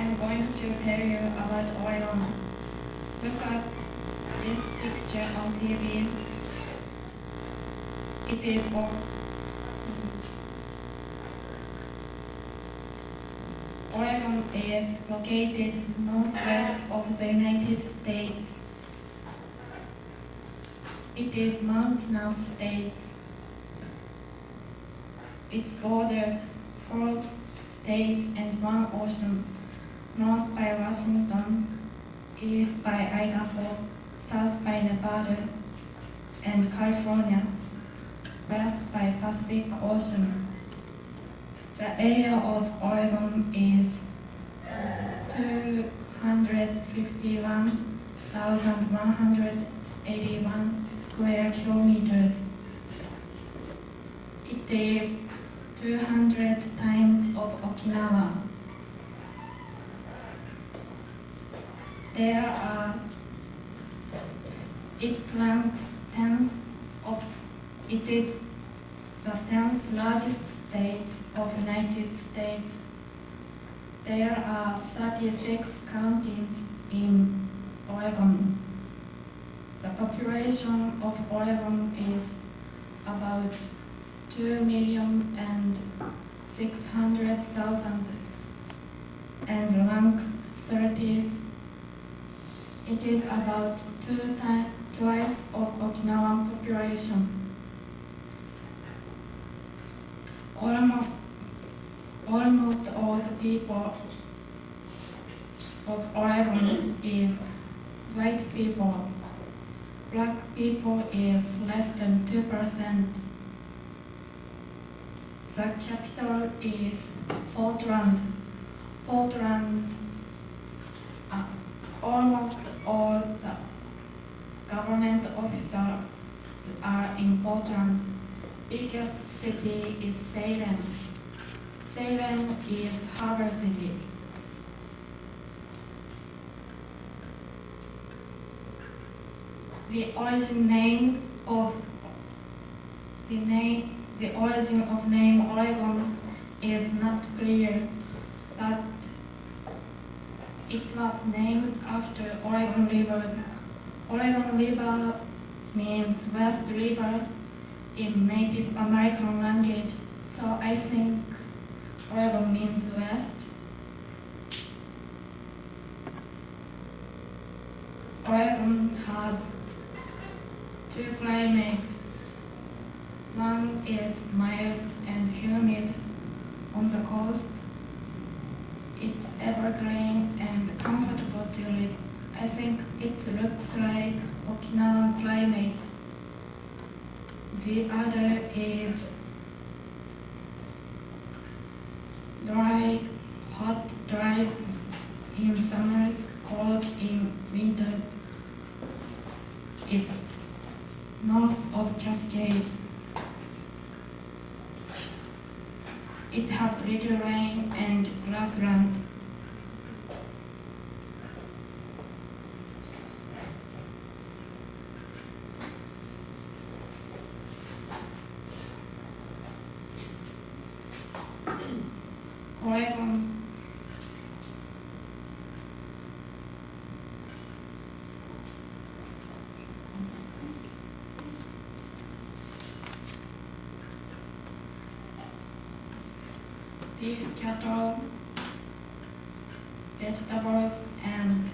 I'm going to tell you about Oregon. Look at this picture on TV. It is Oregon is located northwest of the United States. It is mountainous state. It's bordered 4 states and 1 ocean, north by Washington, east by Idaho, south by Nevada and California, west by Pacific Ocean. The area of Oregon is 251,181 square kilometers. It is 200 times of Okinawa. It ranks 10th it is the 10th largest state of United States. There are 36 counties in Oregon. The population of Oregon is about 2,600,000 and ranks 30th. It is about twice of Okinawan population. Almost all the people of Oregon is white people. Black people is less than 2%. The capital is Portland. Almost all the government officers are in Portland. Biggest city is Salem. Salem is harbor city. The origin of name Oregon is not clear, but it was named after Oregon River. Oregon River means West River in Native American language, so I think Oregon means West. Oregon has 2 climates. One is mild and humid on the coast. It's evergreen and comfortable to live. I think it looks like Okinawan climate. The other is dry, hot, dry in summers, cold in winter. It's north of Cascades. It has little rain and grassland. Oregon. Beef, cattle, vegetables, and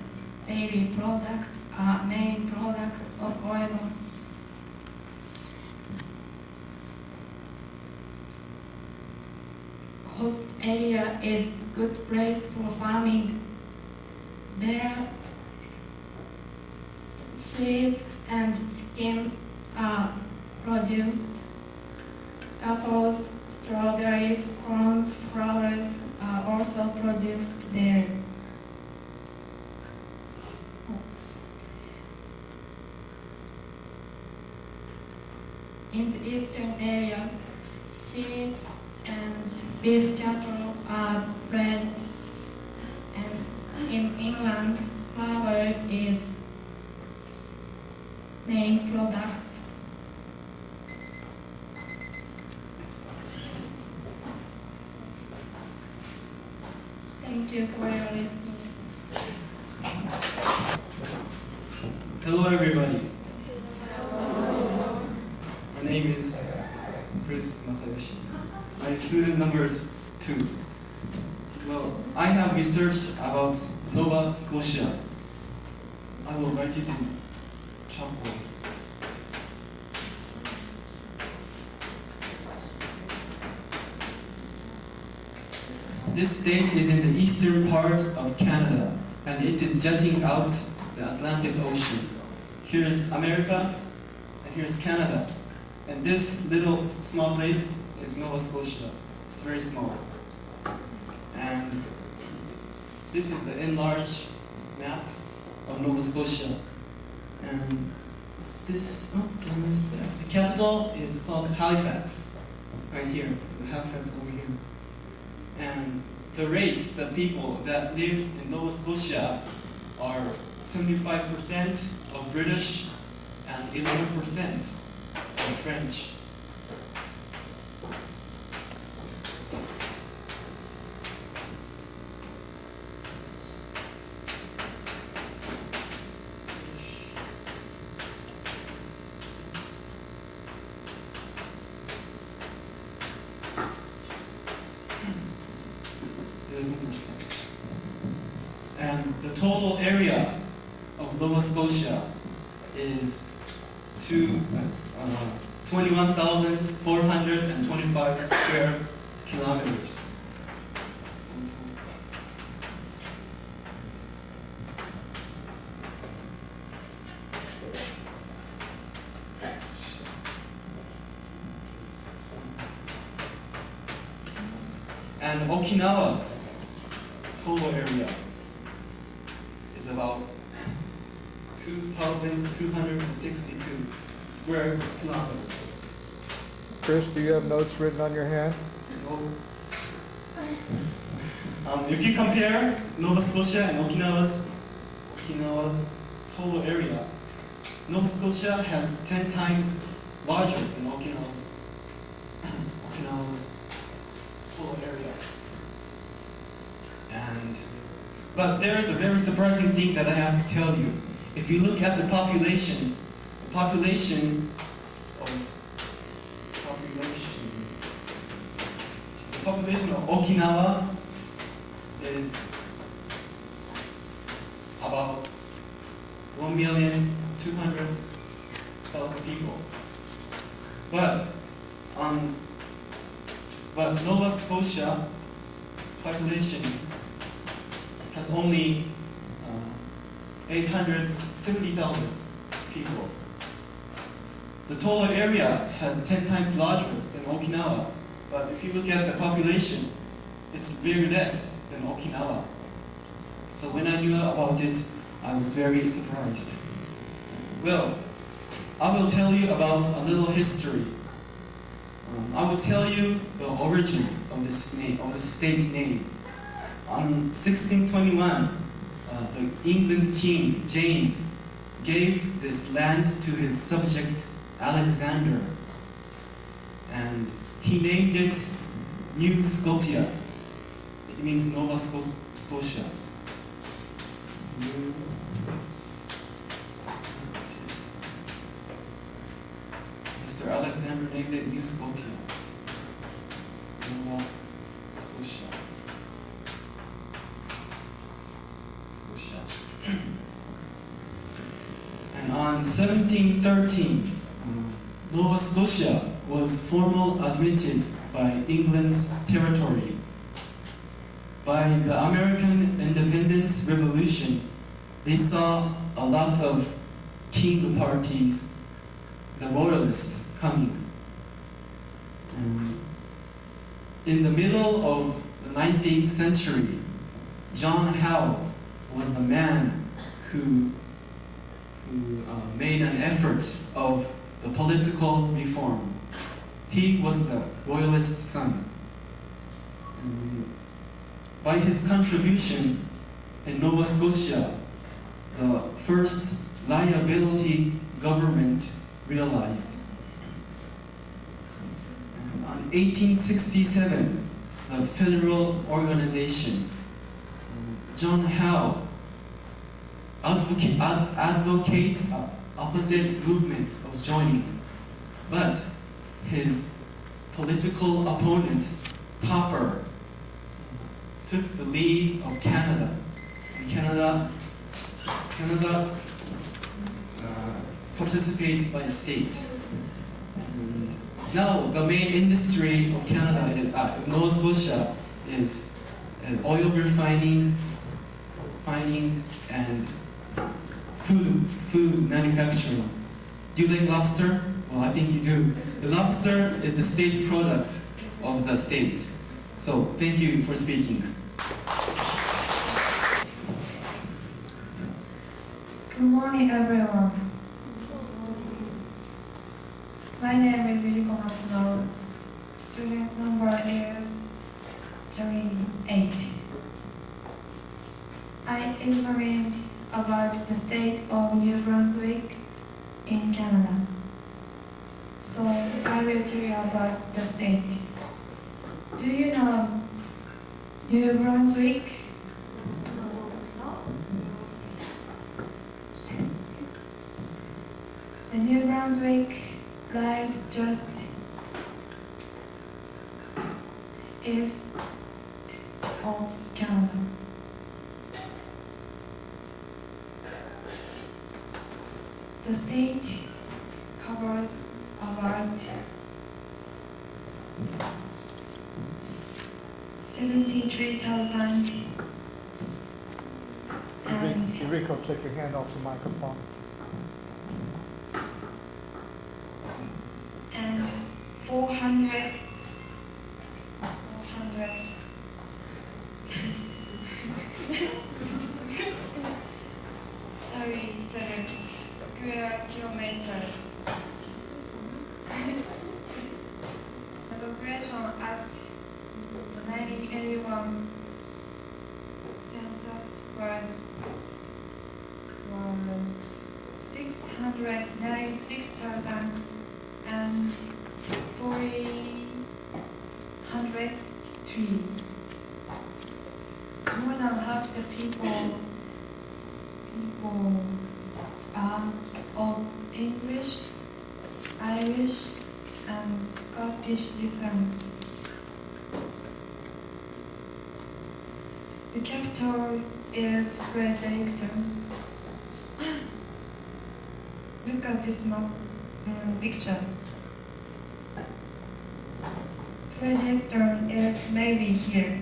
dairy products are main products of Oregon. Coast area is good place for farming. There, sheep and chicken are produced. Apples, strawberries, corns, flowers are also produced there. In the eastern area, sheep and beef cattle are bred, and in inland, flour is main product. Thank Thank you for your listening. Hello everybody. My name is Chris Masayoshi. My student number is 2. Well, I have researched about Nova Scotia. I will write it in chalkboard. This state is in the eastern part of Canada, and it is jutting out the Atlantic Ocean. Here's America, and here's Canada. And this little small place is Nova Scotia. It's very small. And this is the enlarged map of Nova Scotia. And this, the capital is called Halifax, right here, the Halifax over here. And the race, the people that lives in Nova Scotia are 75% of British and 11% of French. And the total area of Nova Scotia is 21,425 square kilometers. And Okinawa's total area is about 2,262 square kilometers. Chris, do you have notes written on your hand? If you compare Nova Scotia and Okinawa's total area, Nova Scotia has 10 times larger than Okinawa's total area. But there is a very surprising thing that I have to tell you. If you look at the population of Okinawa is about 1,200,000 people. But Nova Scotia population has only 870,000 people. The total area has 10 times larger than Okinawa, but if you look at the population, it's very less than Okinawa. So when I knew about it, I was very surprised. Well, I will tell you about a little history. I will tell you the origin of this name, of the state name. On 1621, the England king, James, gave this land to his subject, Alexander. And he named it New Scotia. It means Nova Scotia. New Scotia. Mr. Alexander named it New Scotia. Nova Scotia. And on 1713, Nova Scotia was formally admitted by England's territory. By the American Independence Revolution, they saw a lot of king parties, the royalists, coming. In the middle of the 19th century, John Howe was the man who made an effort of the political reform. He was the royalist son. By his contribution in Nova Scotia, the first liability government realized. In 1867, the federal organization John Howe advocate opposite movement of joining, but his political opponent, Topper, took the lead of Canada. And Canada participates by the state. And now the main industry of Canada, Nova Scotia, is oil refining, and food manufacturing. Do you like lobster? Well, I think you do. The lobster is the state product of the state. So thank you for speaking. Good morning, everyone. My name is Yuriko Matsuno. Student number is 38. I examined about the state of New Brunswick in Canada. So I will tell you about the state. Do you know New Brunswick? The New Brunswick lies just east of Canada. The state covers about 73,000 and Rico, take your hand off the microphone. 400 37 square kilometers. The population at the 1981 census was 696,403. More than half the people are of English, Irish, and Scottish descent. The capital is Fredericton. Look at this picture. Fredericton is maybe here.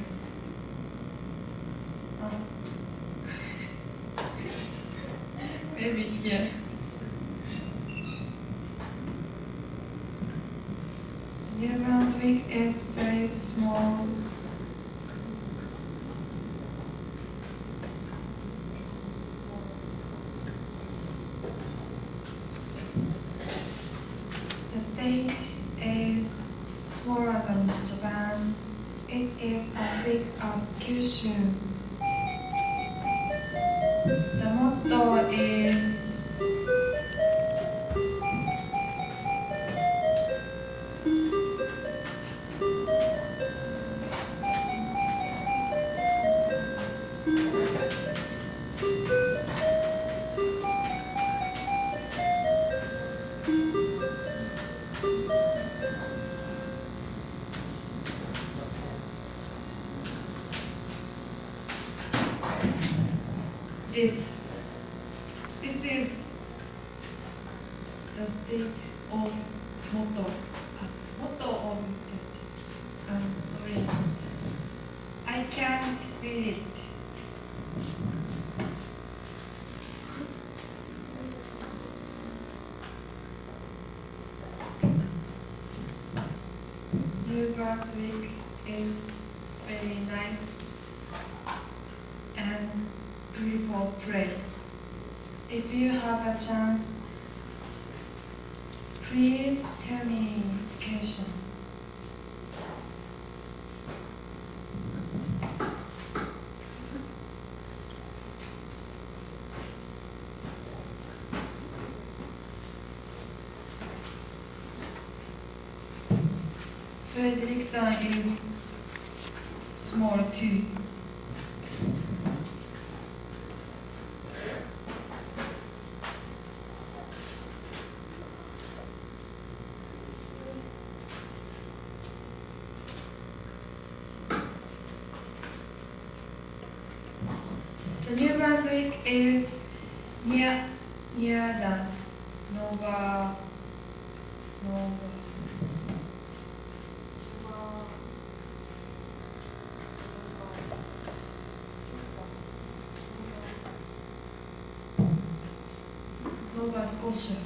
Maybe here. New Brunswick is very small. The state is smaller than Japan. It is as big as Kyushu. The motto is this. This is the state of motto. Motto of the state. I'm sorry. I can't read it. New Brunswick is very nice and beautiful place. If you have a chance, please tell me location. Fredericton is small too. is near the Nova. Nova Scotia.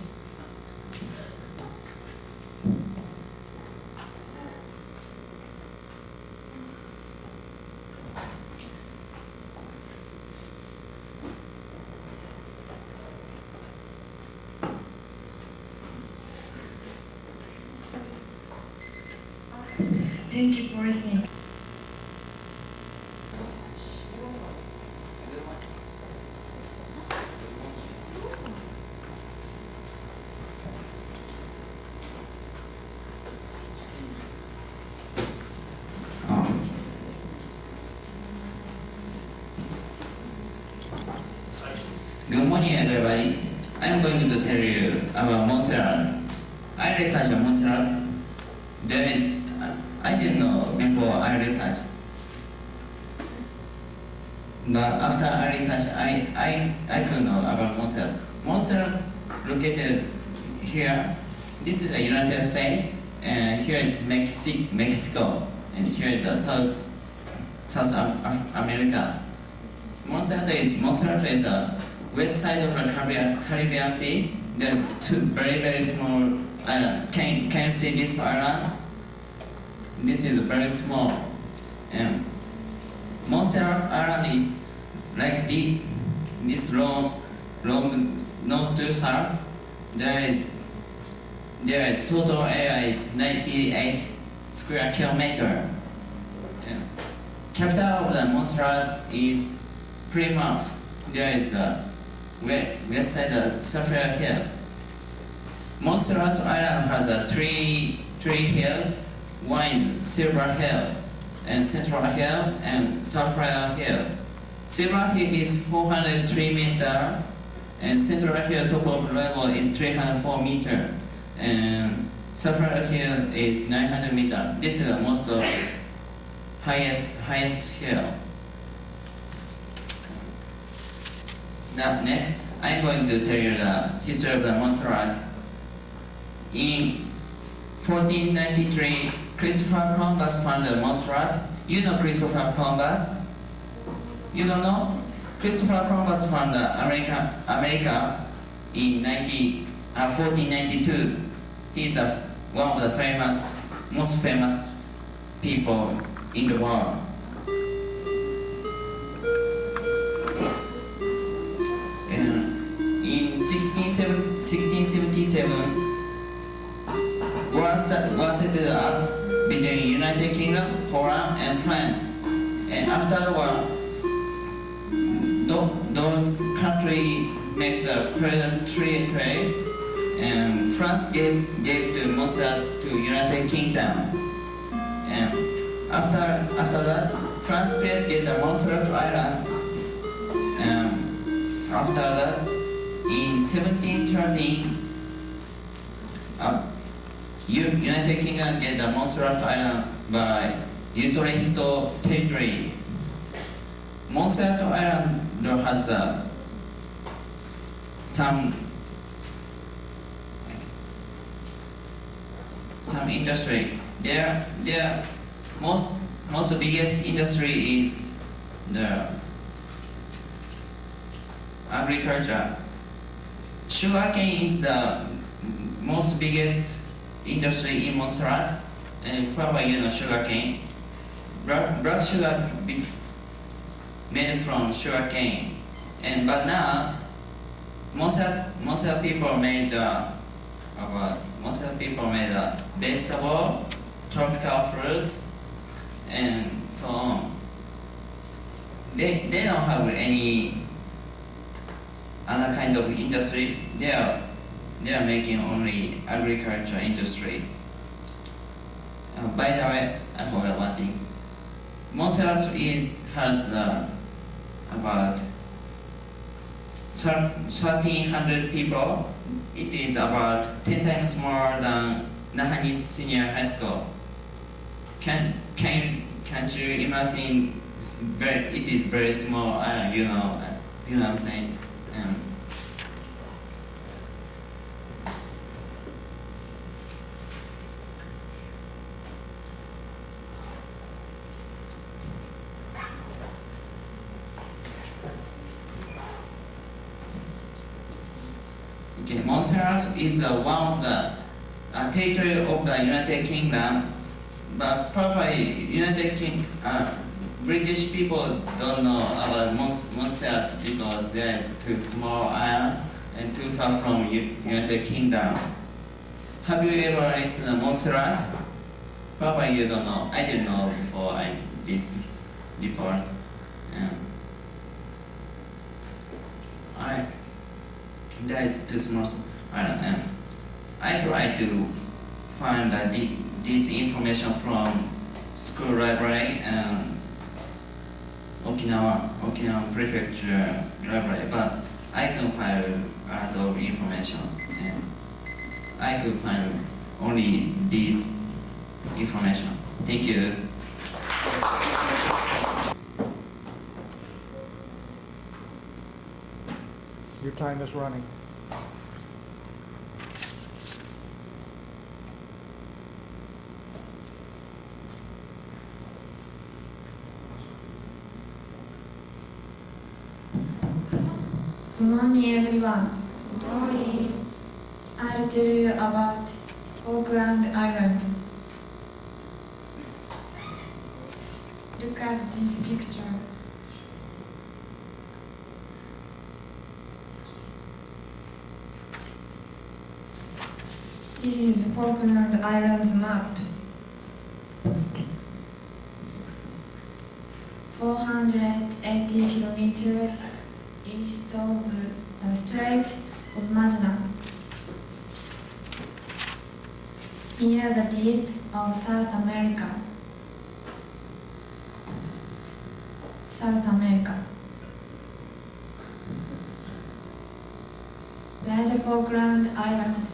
Thank you for listening. Good morning, everybody. I'm going to tell you about Montserrat. I researched Montserrat. There is, I didn't know before I researched. But after I researched, I could know about Montserrat. Montserrat located here. This is the United States, and here is Mexico, and here is South America. Montserrat is the west side of the Caribbean Sea. There are two very small islands. Can you see this island? This is very small. Montserrat Island is like this long north to south. There is total area is 98 square kilometer. Capital of the Montserrat is Plymouth. There is a west side of Sapphire Hill. Montserrat Island has three hills. One is Silver Hill, and Central Hill, and Sapphire Hill. Silver Hill is 403 meters, and Central Hill top of level is 304 meters, and Sapphire Hill is 900 meters. This is the most highest hill. Now next, I'm going to tell you the history of the Montserrat. In 1493, Christopher Columbus found the Montserrat. You know Christopher Columbus? You don't know? Christopher Columbus found America in 1492. He's one of the most famous people in the world. In 1677, war set up between United Kingdom, Holland, and France. And after the war, those countries makes a present trade, and France gave the Montserrat to United Kingdom. And after that, France created the Montserrat Island. And after that, in 1713, United Kingdom get the Montserrat Island by Utrecht territory. Montserrat Island has some industry. There most biggest industry is the agriculture. Sugarcane is the most biggest industry in Montserrat, and probably you know sugarcane. Black sugar made from sugarcane, but now Montserrat people made vegetable, tropical fruits, and so on. They don't have any other kind of industry. They are making only agriculture industry. By the way, I forgot one thing. Montserrat has about 1,300 people. It is about 10 times more than Nahani Senior High School. Can't you imagine? It is very small. You know what I'm saying? Okay, Montserrat is one of the territory of the United Kingdom, but probably British people don't know about Montserrat because there is too small island and too far from United Kingdom. Have you ever listened to Montserrat? Probably you don't know. I didn't know before I this report. That is too small. I try to find this information from school library and Okinawa Prefecture library, but I can find a lot of information. And I could find only this information. Thank you. Your time is running. Good morning, everyone. Good morning. I'll tell you about Auckland Island. Look at this picture. This is Auckland Island's map. 480 kilometers east of the Strait of Magellan, near the deep of South America. Red Falkland Island.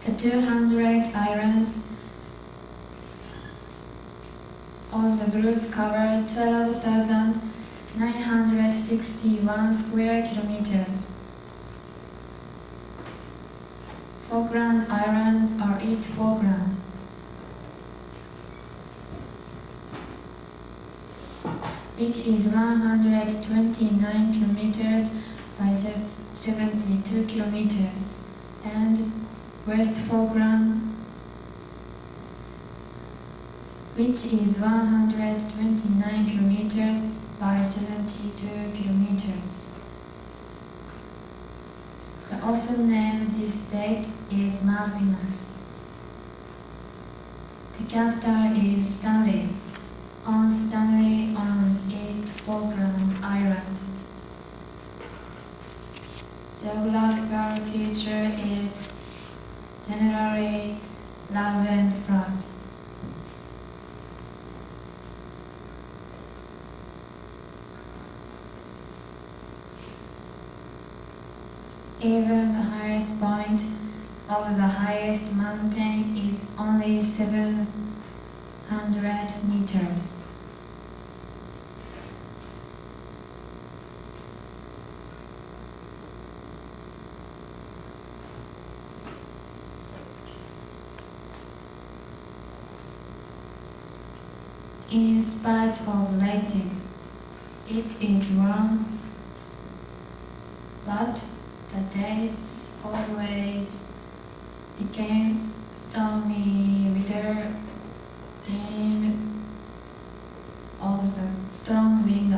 The 200 islands of the group cover 12,961 square kilometers. Falkland Island or East Falkland. Which is 129 kilometers by 72 kilometers, and West Falkland, which is 129 kilometers by 72 kilometers. The often named this state is Malvinas. The capital is Stanley on East Falkland Island. Geographical feature is generally large and flat. Even the highest point of the highest mountain is only 700 meters. In spite of lighting, it is warm, but the days always became stormy with the rain of the strong wind.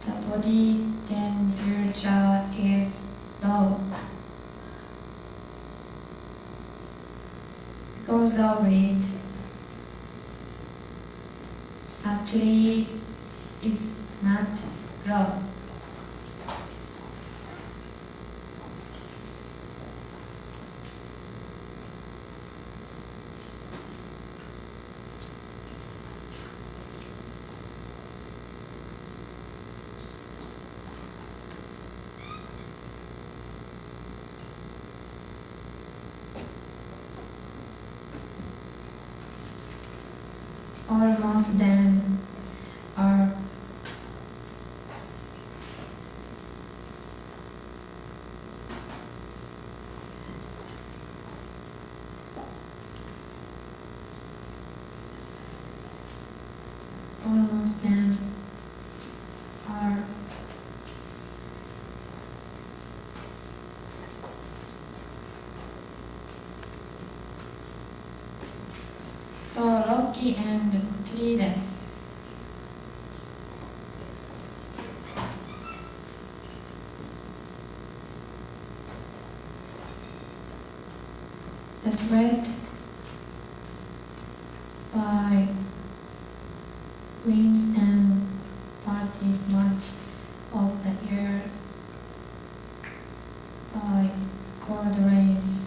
The body temperature is low. Because of it, actually is not low. Almost then are almost then are so rocky and treeless. The sweat by winds and parted much of the air by cold rains.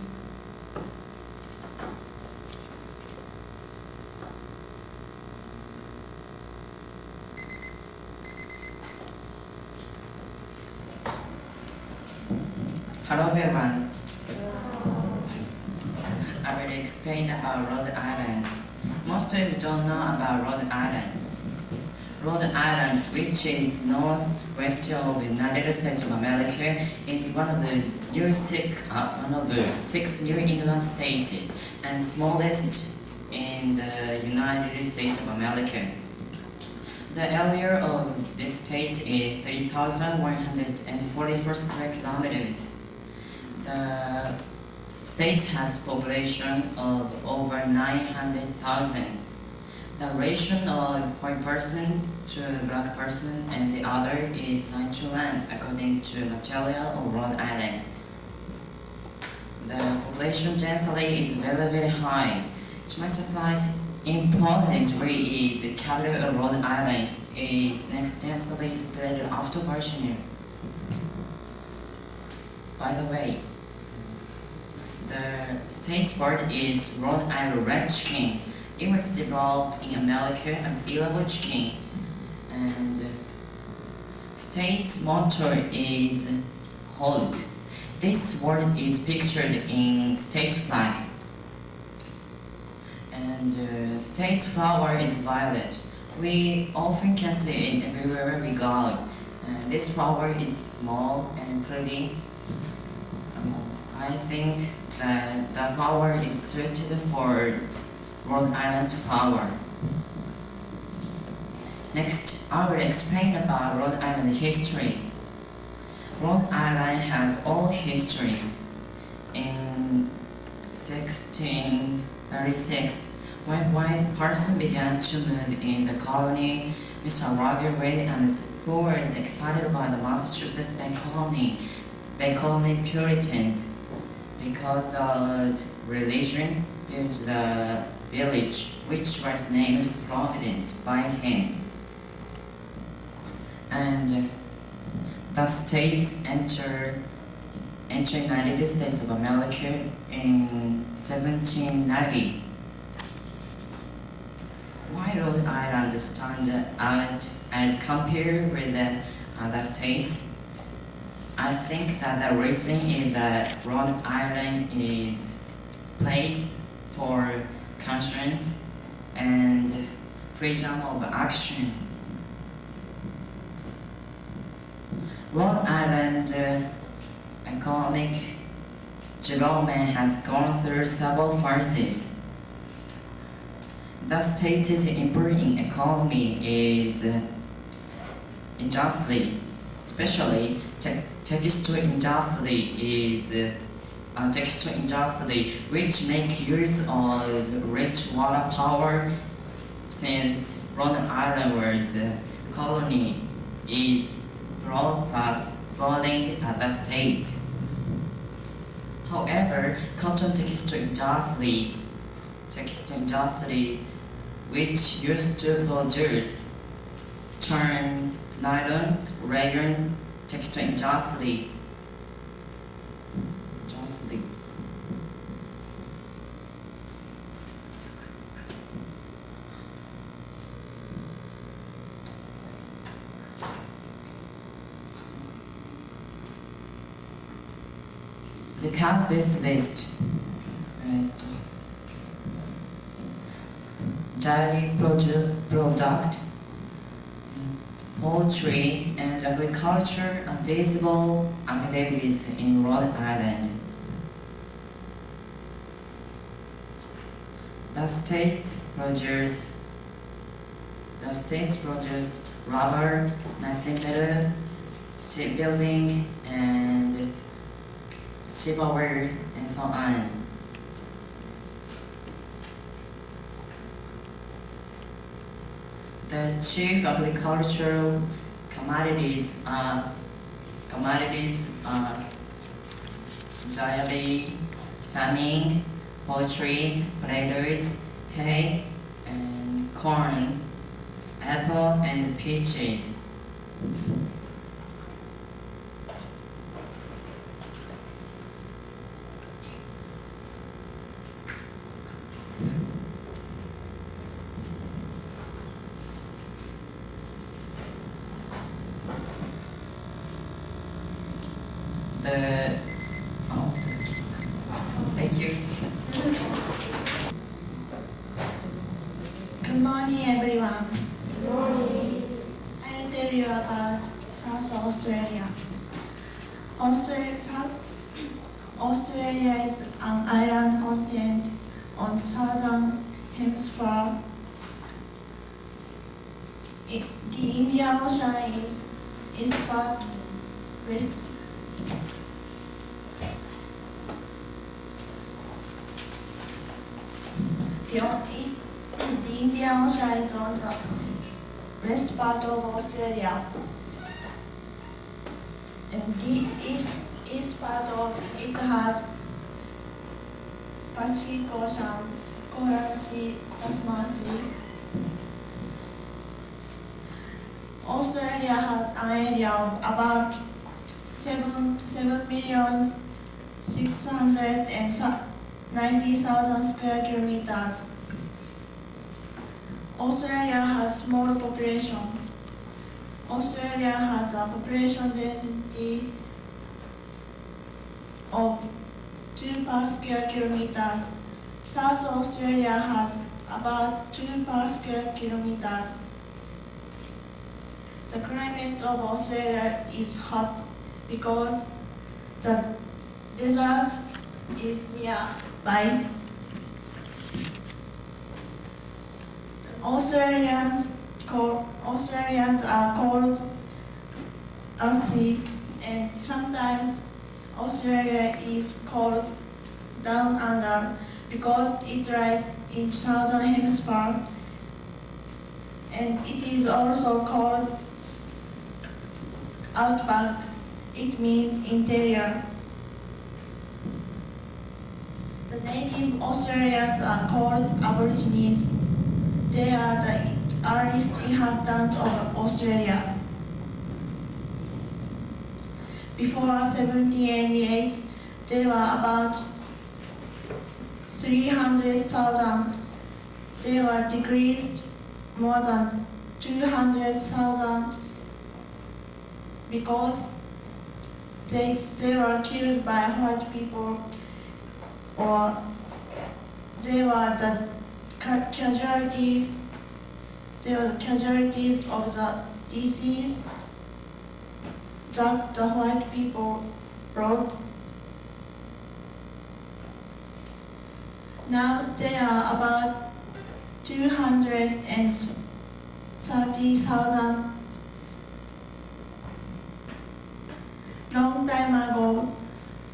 Hello everyone. I will explain about Rhode Island. Most of you don't know about Rhode Island. Rhode Island, which is northwest of the United States of America, is one of the six New England states and smallest in the United States of America. The area of this state is 3,144 square kilometers. The state has population of over 900,000. The ratio of white person to black person and the other is 9:1 according to material of Rhode Island. The population density is very high. To my surprise, in Providence, where is the capital of Rhode Island, is next densely populated after Virginia. By the way, the state's bird is Rhode Island red chicken. It was developed in America as yellow chicken, and state's motto is Rhode. This word is pictured in state's flag, and state's flower is violet. We often can see it everywhere we go. This flower is small and pretty. I think that the flower is suited for Rhode Island's flower. Next, I will explain about Rhode Island history. Rhode Island has old history. In 1636, when white person began to move in the colony, Mr. Roger Williams, who was excited about the Massachusetts Bay Colony Puritans, because of religion, built the village, which was named Providence by him. And the state entered United States of America in 1790. Why Rhode Island stands out as compared with the other states? I think that the reason is that Rhode Island is place for conscience and freedom of action. Rhode Island economic development has gone through several phases. The state's improving economy is industry, especially textile industry, which make use of rich water power. Since Rhode Island was a colony, is broad plus falling at the state. However, cotton textile industry, which used to produce turn nylon, rayon, textile industry. Look at this list. dairy product, poultry, and agriculture are visible activities in Rhode Island. The states produce rubber, machinery, shipbuilding, and silverware, and so on. The chief agricultural commodities are dairy, farming, poultry, potatoes, hay, and corn, apple, and peaches. Thank you. Good morning, everyone. Good morning. I'll tell you about South Australia. Australia is an island continent on southern hemisphere. The Indian Ocean is east part, west. The Indian Ocean is on the west part of Australia, and the east part of it has Pacific Ocean, Coral Sea, Tasman Sea. Australia has an area of about 7,690,000 square kilometers. Australia has small population. Australia has a population density of 2 per square kilometers. South Australia has about 2 per square kilometers. The climate of Australia is hot because the desert is nearby. Australians are called Aussie, and sometimes Australia is called Down Under because it lies in southern hemisphere, and it is also called Outback. It means interior. The native Australians are called Aborigines. They are the earliest inhabitants of Australia. Before 1788, there were about 300,000. They were decreased more than 200,000 because they were killed by white people, or they were the casualties. They were the casualties of the disease that the white people brought. Now there are about 230,000. Long time ago,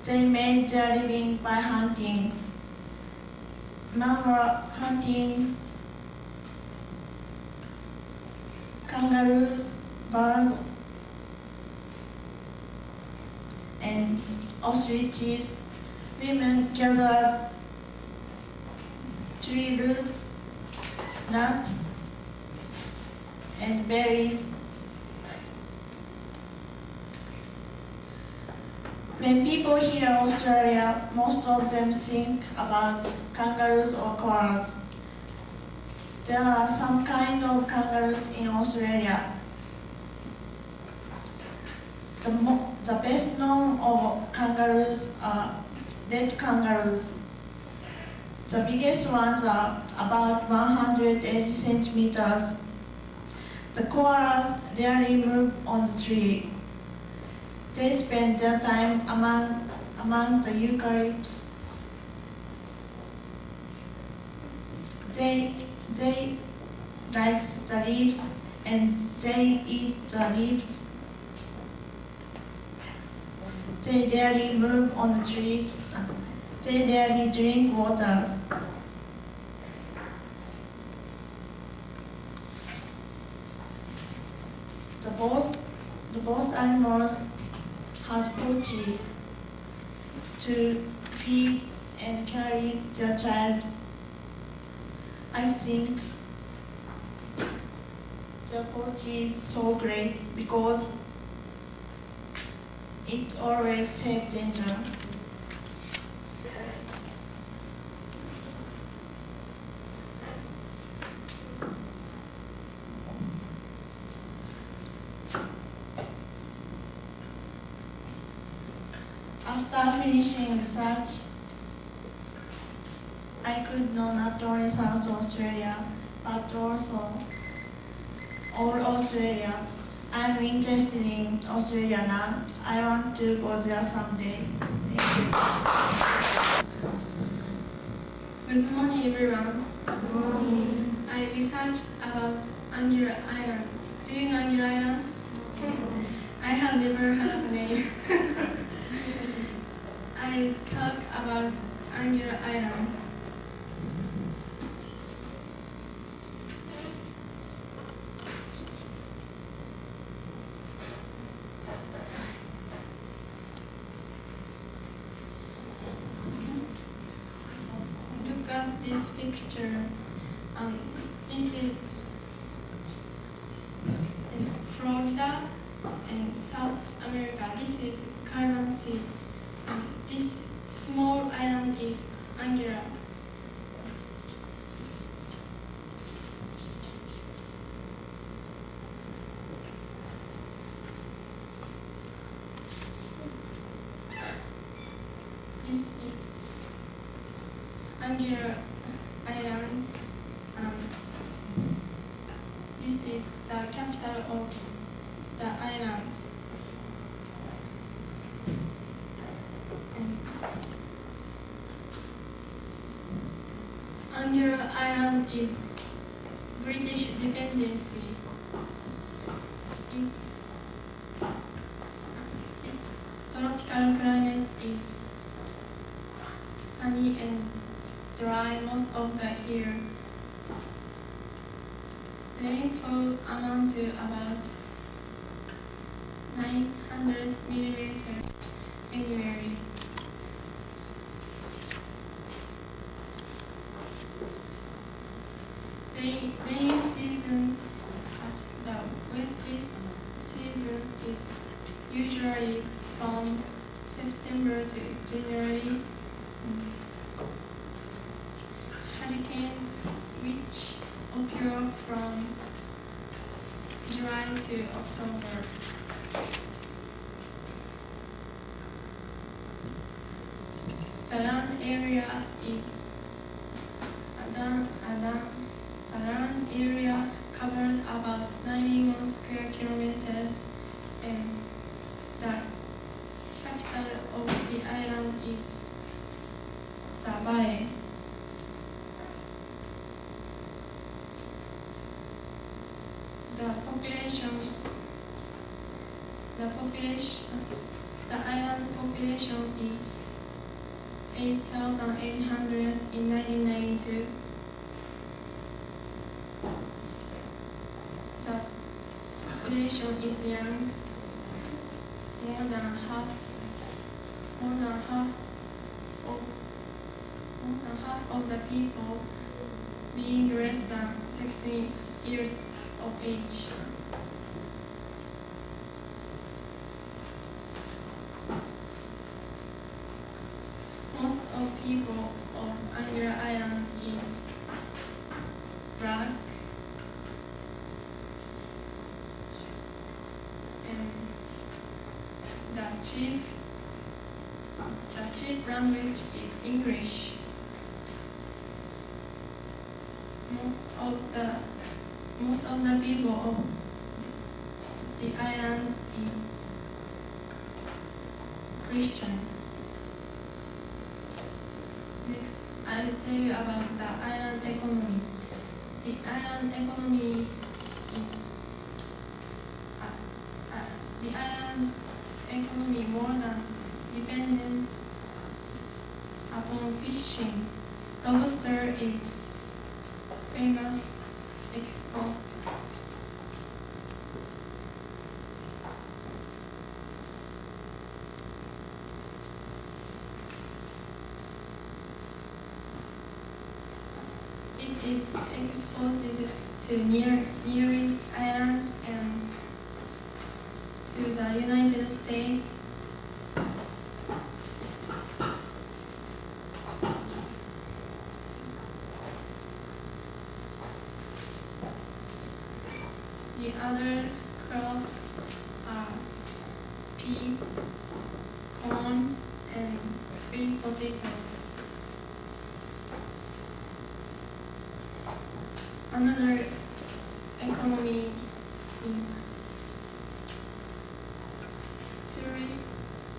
they made their living by hunting. Mammal hunting, kangaroos, birds, and ostriches. Women gathered tree roots, nuts, and berries. When people hear Australia, most of them think about kangaroos or koalas. There are some kind of kangaroos in Australia. The best known of kangaroos are red kangaroos. The biggest ones are about 180 centimeters. The koalas rarely move on the tree. They spend their time among the eucalypts. They like the leaves and they eat the leaves. They rarely move on the tree. They rarely drink water. The both animals have pouches to feed and carry their child. I think the pouch is so great because it always saves danger. After finishing research, I could know not only South Australia, but also all Australia. I'm interested in Australia now. I want to go there someday. Thank you. Good morning, everyone. Good morning. I researched about Angular Island. Do you know Angular Island? I have never heard of the name. I talk about Angular Island. Look at this picture. This is in Florida and South America. This is Caribbean Sea. This small island is Anguilla. This is Anguilla Island. This is the capital of the island. Anguilla Island is British dependency. Its tropical climate is sunny and dry most of the year. Rainfall amounts to about 900 millimeters annually. Rainy season at the wettest season is usually from September to January. Hurricanes which occur from July to October. The land area is the land area covered about 91 square kilometers, and the capital of the island is the valley. The island population is 8,800 in 1992. The population is young. More than half of the people being less than 16 years of age. Most of people on Anguilla Island is black, and the chief language is English. most of the people of the island is Christian. Next, I will tell you about the island economy. The island economy is the island economy more than dependent upon fishing. Lobster is famous export. It is exported to nearby islands and to the United States. The other crops are peas, corn, and sweet potatoes. Another economy is tourist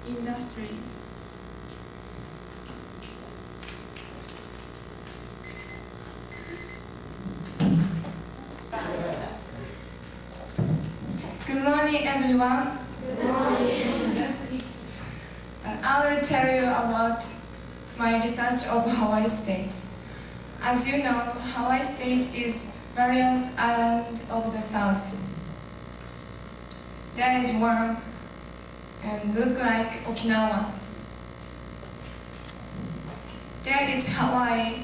industry. Good morning, everyone. I will tell you about my research of Hawaii State. As you know, Hawaii State is various islands of the south. There is one and look like Okinawa. There is Hawaii,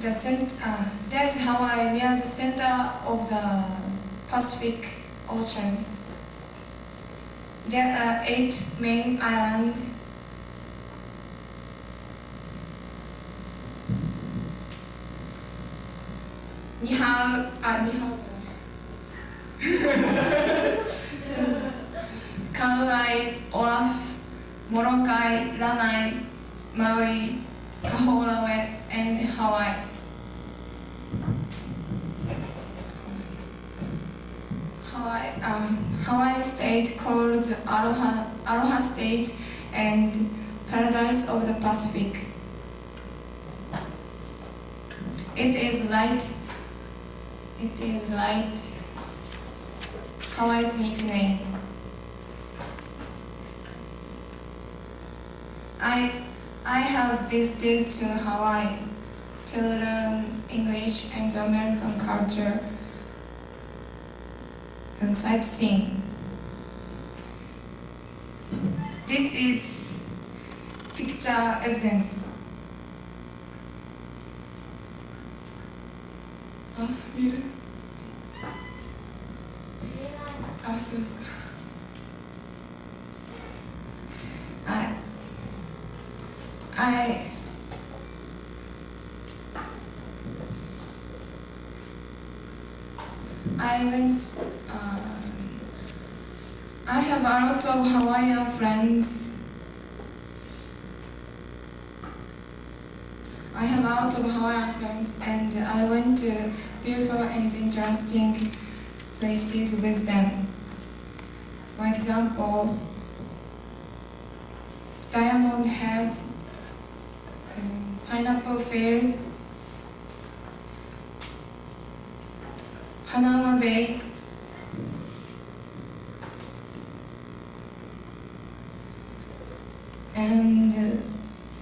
there is Hawaii near the center of the Pacific Ocean. There are 8 main islands. Kauai, Oahu, Molokai, Lanai, Maui, Kaholawe, and Hawaii. Hawaii State called Aloha State and Paradise of the Pacific. It is light. Hawaii's nickname. I have visited to Hawaii to learn English and American culture and sightseeing. This is picture evidence. 見る？そうですか。I have a lot of Hawaiian friends. And I went to beautiful and interesting places with them. For example, Diamond Head, Pineapple Field, Hanauma Bay, and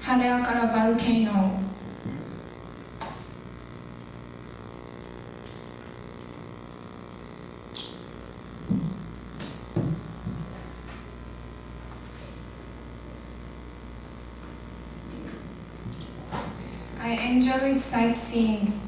Haleakala Volcano. I enjoyed sightseeing.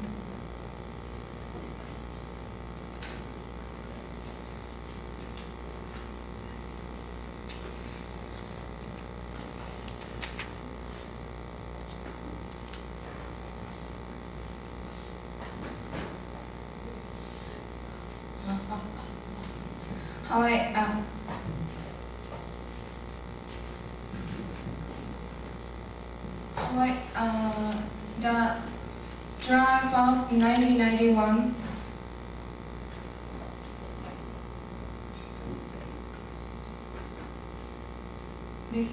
The July 1st, 1991. 네.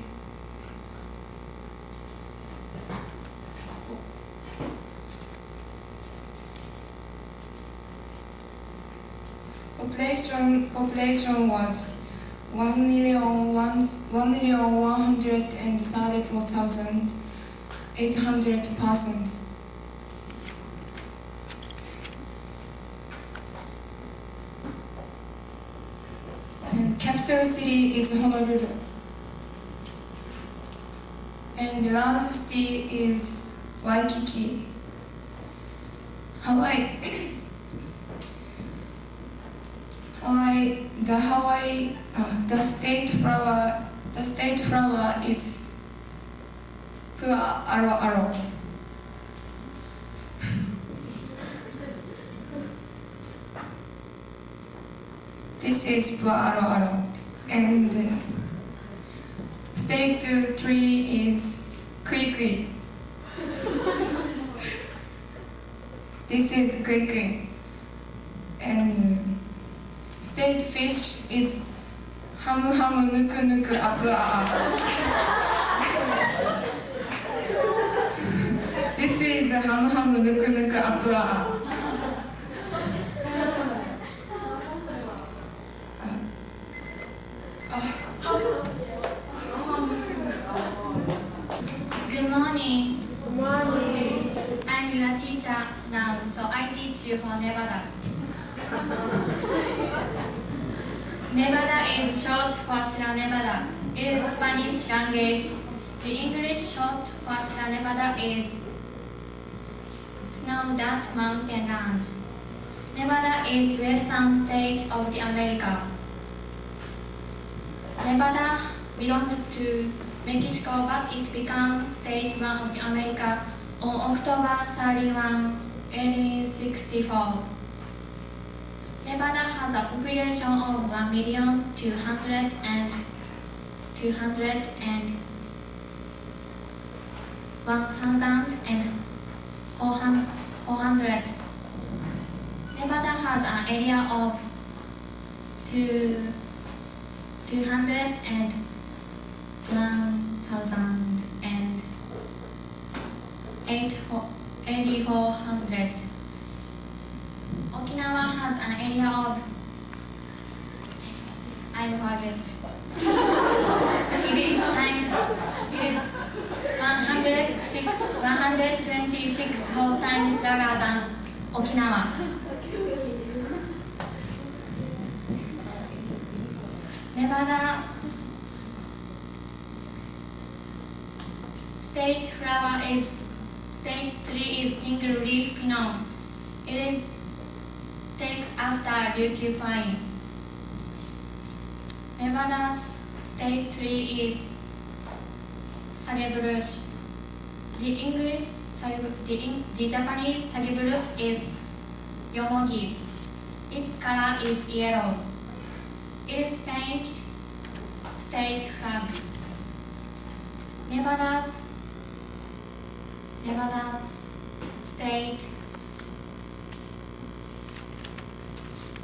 Population was 1,134,800 persons. And capital city is Honolulu. And the largest city is Waikiki. The state flower is pua aro aro. This is pua aro aro, and state tree is kui kui. This is kui kui, and state fish is hamu hamu nuku nuku apu a. This is hamu hamu nuku nuku apu a. Good morning. Good morning. I'm your teacher now, so I teach you for Nevada. Nevada is short for Sierra Nevada. It is Spanish language. The English short for Sierra Nevada is Snow That Mountain Range. Nevada is western state of the America. Nevada belonged to Mexico, but it became state one of the America on October 31, 1864. Nevada has a population of 1,200,400. Nevada has an area of 201,800. Okinawa has an area of, I forget. It is 126 whole times larger than Okinawa. Nevada state flower is state tree is single leaf pinon. It is takes after Ryukyu pine. Nevada's state tree is sagebrush. The Japanese sagebrush is yomogi. Its color is yellow. It is painted state flag. Nevada's state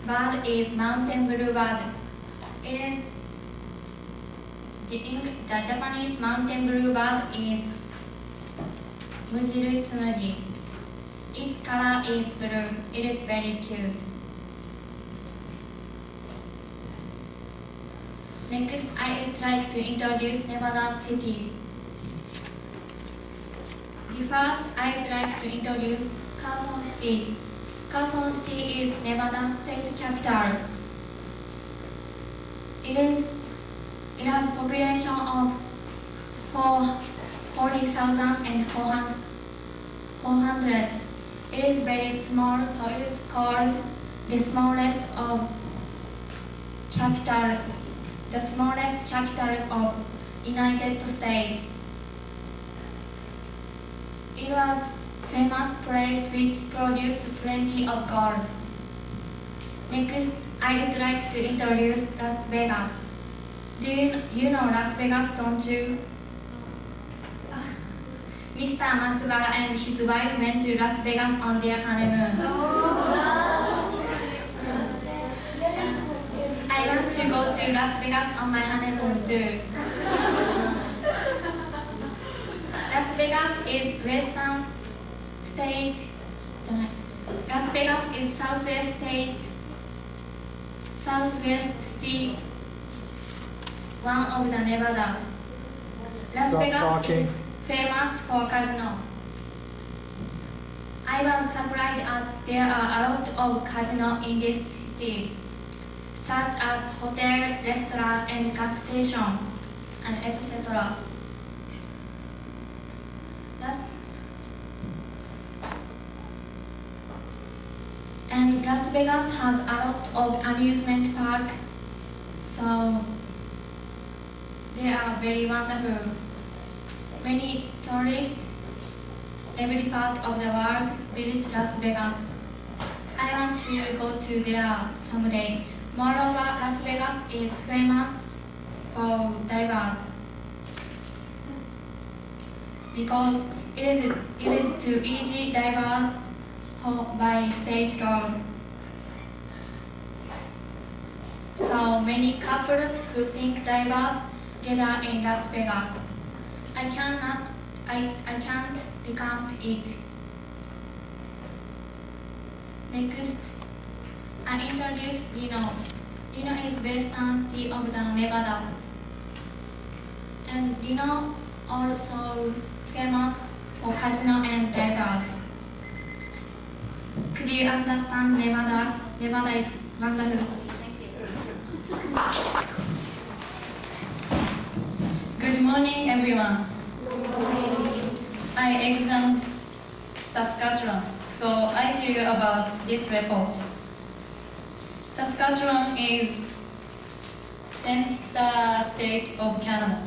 bird is mountain bluebird. It is the Japanese mountain bluebird is Mujiru Tsurugi. Its color is blue. It is very cute. Next, I would like to introduce Nevada City. First, I would like to introduce Carson City. Carson City is Nevada state capital. It has a population of 40,400. It is very small, so it is called the smallest capital of United States. It was famous place which produced plenty of gold. Next, I would like to introduce Las Vegas. Do you know Las Vegas, don't you? Mr. Matsubara and his wife went to Las Vegas on their honeymoon. I want to go to Las Vegas on my honeymoon too. Las Vegas is western state. Las Vegas is southwest state, one of the Nevada. Las Stop Vegas talking. is famous for casino. I was surprised as there are a lot of casino in this city, such as hotel, restaurant, and gas station, and etc. And Las Vegas has a lot of amusement park, so they are very wonderful. Many tourists, every part of the world, visit Las Vegas. I want to go to there someday. Moreover, Las Vegas is famous for divers because it is too easy divers by state law. So many couples who think divers gather in Las Vegas. I can't recount it. Next, I introduce Reno. Reno is western city of the Nevada. And Reno also famous for casino and divers. Could you understand Nevada? Nevada is wonderful. Thank you. Good morning, everyone. I examined Saskatchewan, so I tell you about this report. Saskatchewan is center state of Canada.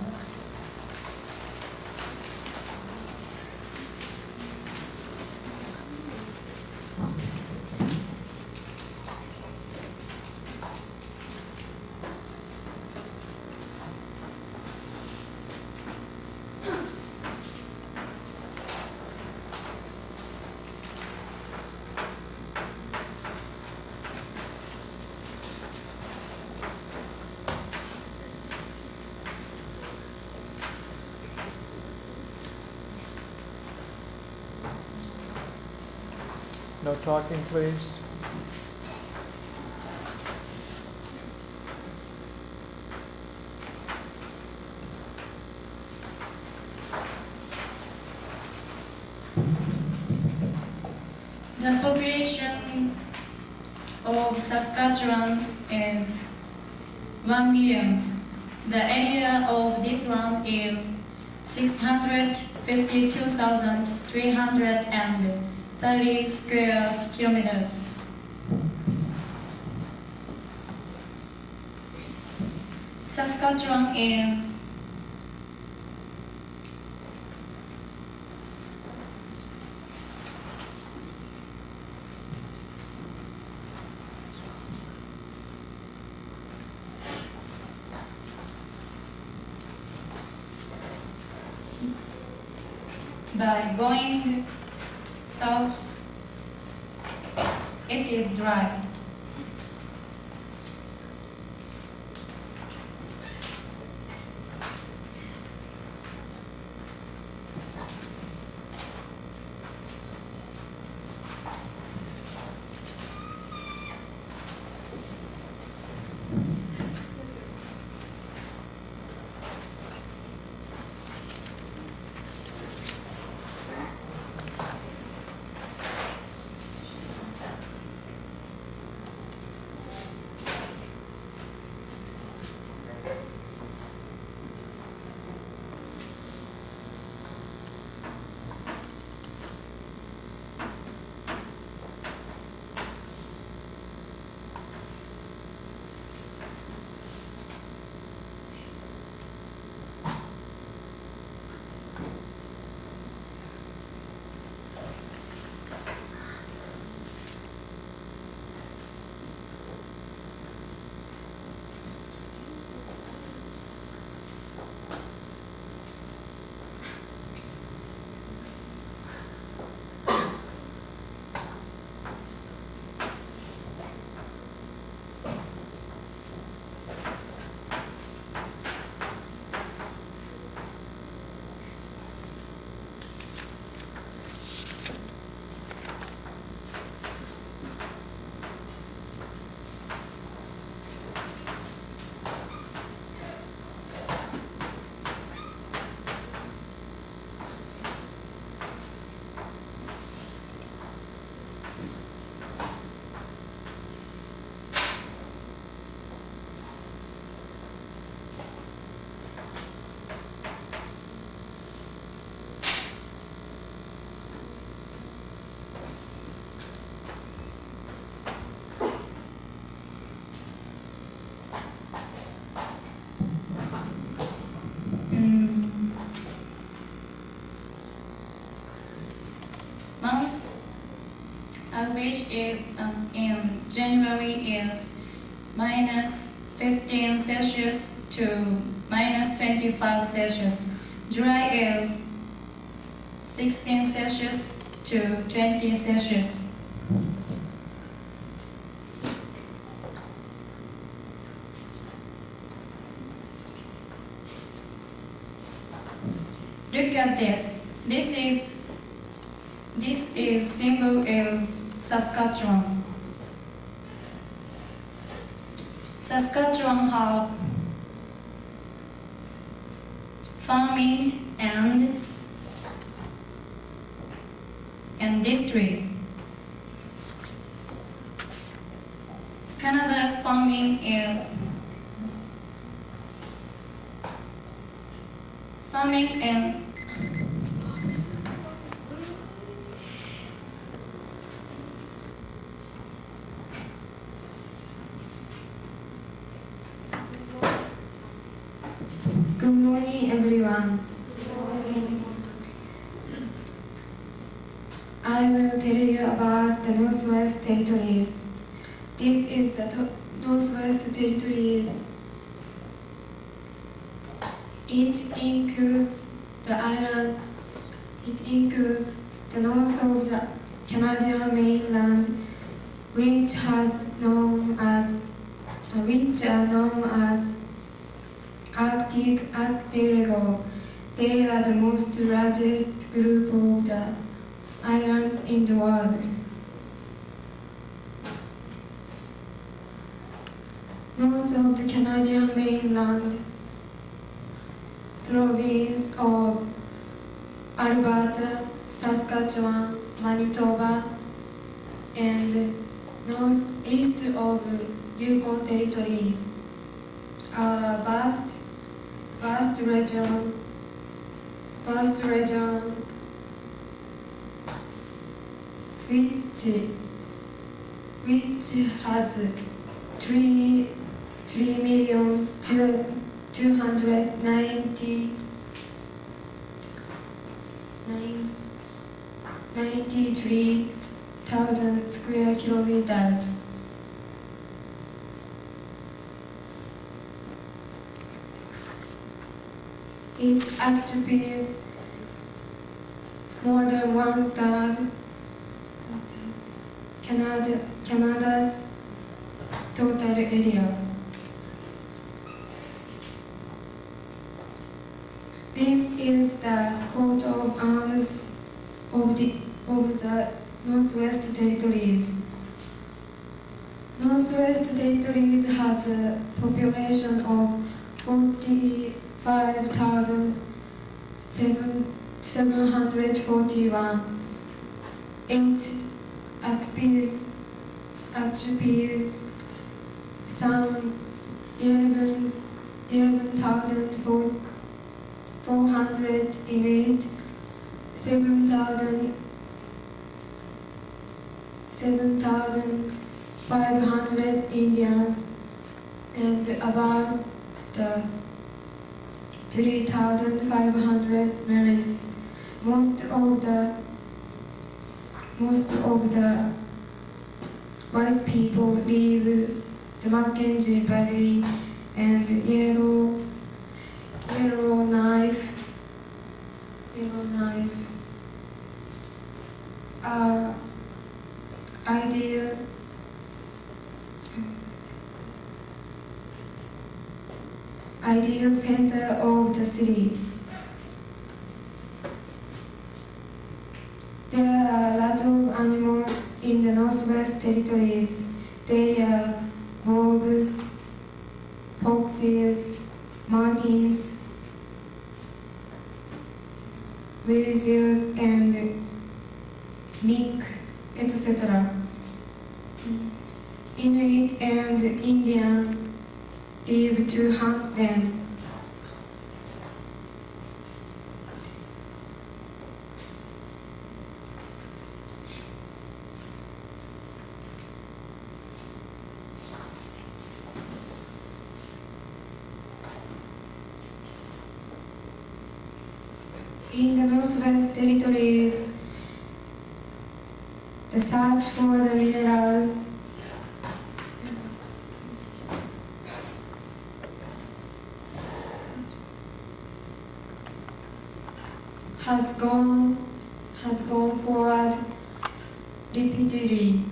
No talking, please. The population of Saskatchewan is 1 million. The area of this one is 652,330 square kilometers. Saskatchewan is by going south, it is dry. average is in January is minus 15 Celsius to minus 25 Celsius. July is 16 Celsius to 20 Celsius. Look at this. This is symbol is Saskatchewan. Saskatchewan have farming and industry. Canada's farming and Good morning, everyone. I will tell you about the Northwest Territories. This is the Northwest Territories. It includes the island. It includes the north of the Canadian mainland, which are known as Arctic archipelago. They are the most largest group of the island in the world. North of the Canadian mainland, province of Alberta, Saskatchewan, Manitoba, and northeast of Yukon Territory, a vast region which has 3,293,000 square kilometers. It occupies more than one-third Canada's total area. This is the coat of arms of the Northwest Territories. Northwest Territories has a population of 45,741. It occupies some 11,400 Inuit, 7,500 Indians, and about 3,500 Malays. Most of the white people live the Mackenzie Valley and Yellowknife are ideal center of the city. There are a lot of animals in the Northwest Territories. They are wolves, foxes, martins, weasels, and mink, etc. Inuit and Indian live to hunt them. In the Northwest Territories, The search for the minerals has gone forward repeatedly.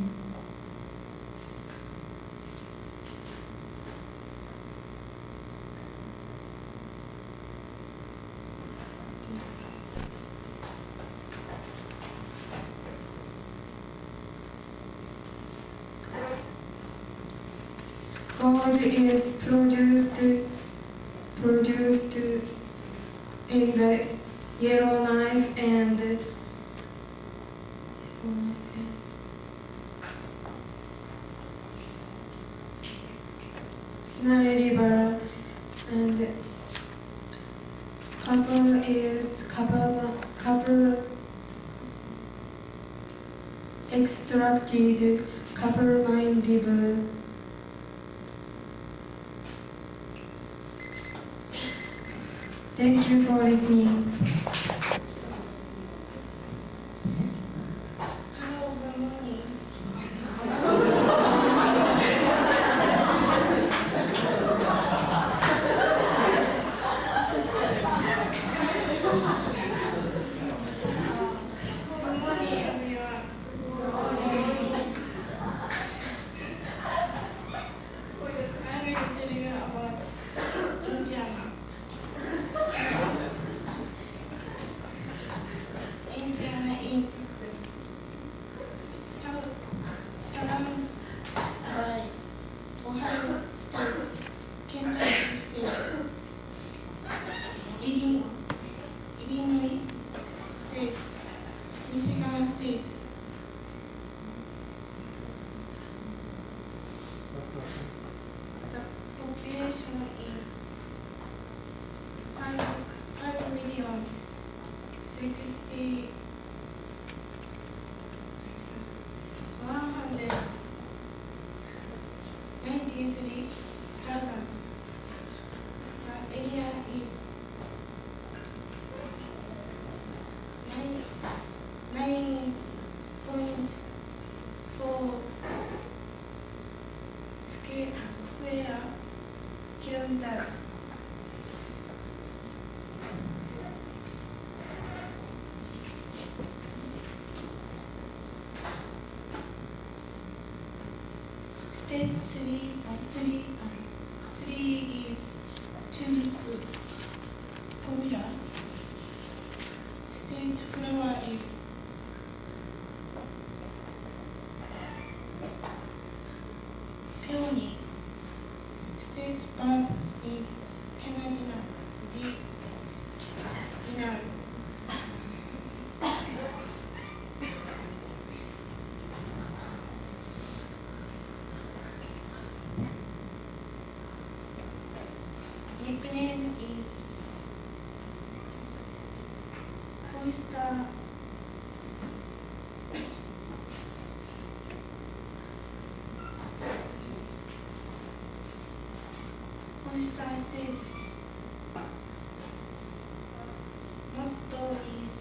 Gold is produced in the Yellowknife and Snarry River, and copper is copper extracted copper mine river. Thank you for listening. Hello, good morning. Good morning, everyone. I will tell you about Indiana. Indiana is surrounded by Ohio State, Kentucky State, Illinois State, Michigan State. The population is 5 million 60 193,000. The area is 9.4 square kilometers. State 3 is tulip popular. State flower is peony. State bird is Canadian dinar. Nickname is Oyster. Oyster State. Motto is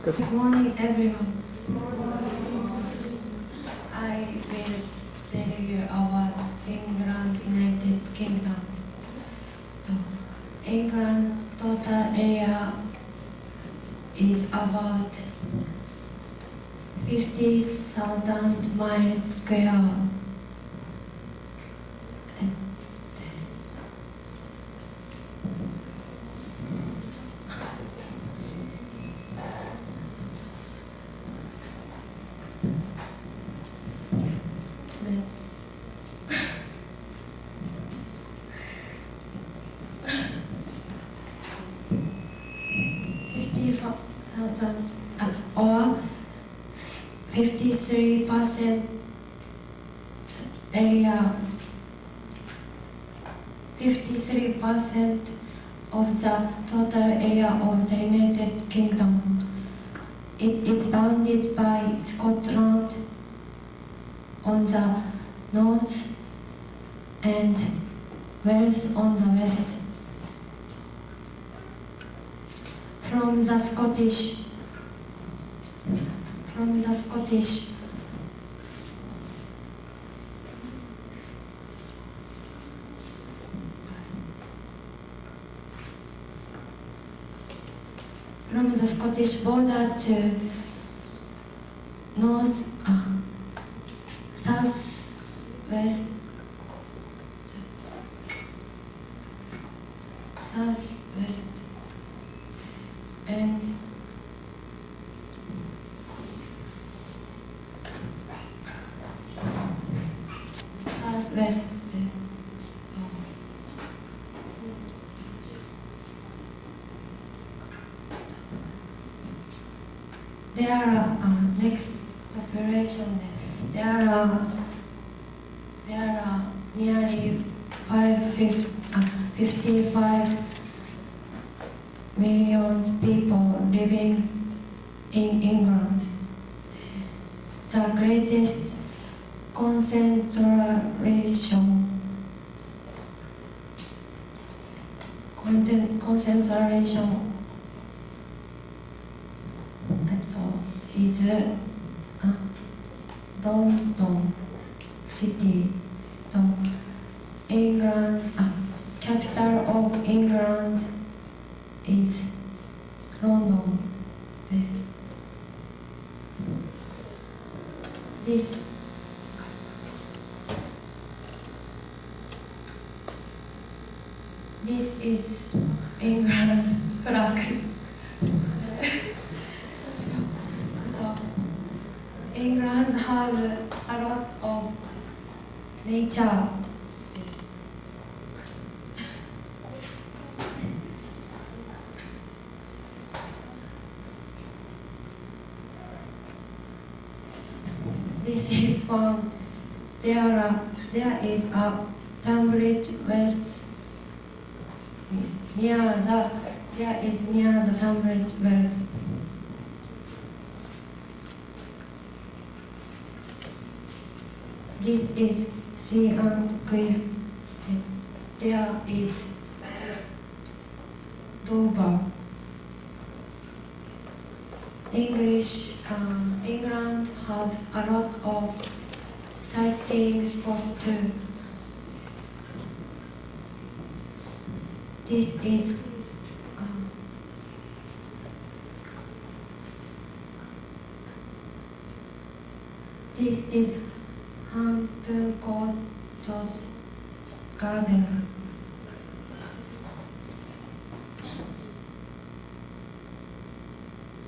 Good. Good morning, everyone. I will tell you about England, United Kingdom. England's total area is about 50,000 miles square. Or 53% area. 53% of the total area of the United Kingdom. It is bounded by Scotland on the north and Wales on the west. From the Scottish border to southwest and southwest. There are next population. There are nearly 55 million people living in England. The greatest concentration is London City. England, capital of England is London. This is England flag. England has a lot of nature. This is one. There is a Tunbridge Wells near the Tunbridge Wells. This is sea and cliff. There is Dover. England have a lot of sightseeing spots too. This is Hampton Court's garden.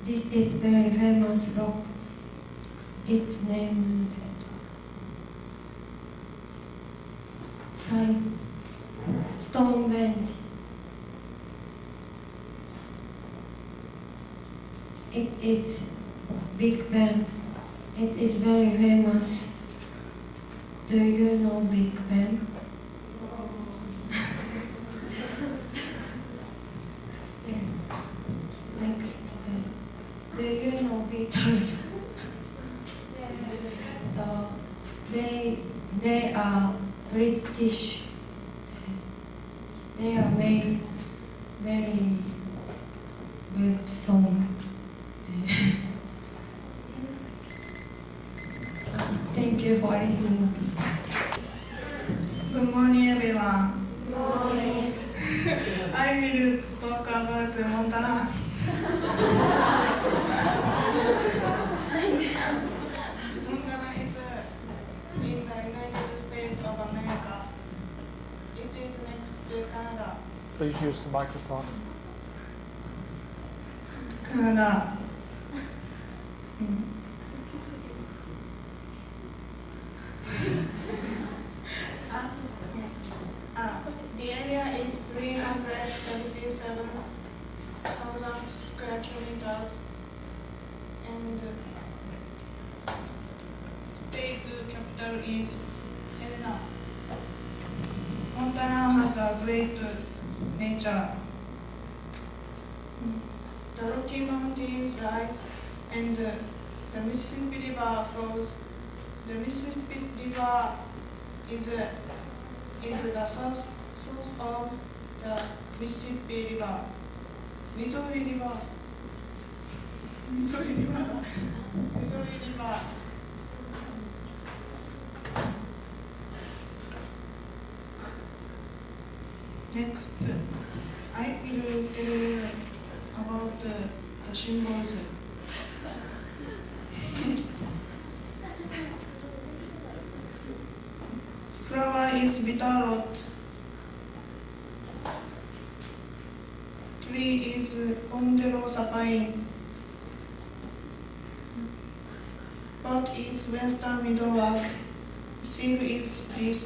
This is very famous rock. Its name Stonehenge. It is Big Ben. It is very famous. Do you know Big Ben? Next. Do you know Beatles? So they are British. They are made very good song. you for listening. Good morning, everyone. Good morning. I will talk about Montana. Montana is in the United States of America. It is next to Canada. Please use the microphone. Canada. The area is 377,000 square kilometers, and state capital is Helena. Montana has a great nature. The Rocky Mountains rise, and the Mississippi River flows. The Mississippi River is the source of the Mississippi River. Missouri River. Next, I will tell you about the symbols. Flower is bitterroot. Tree is ponderosa pine. Pot is western middlework. Seal is this.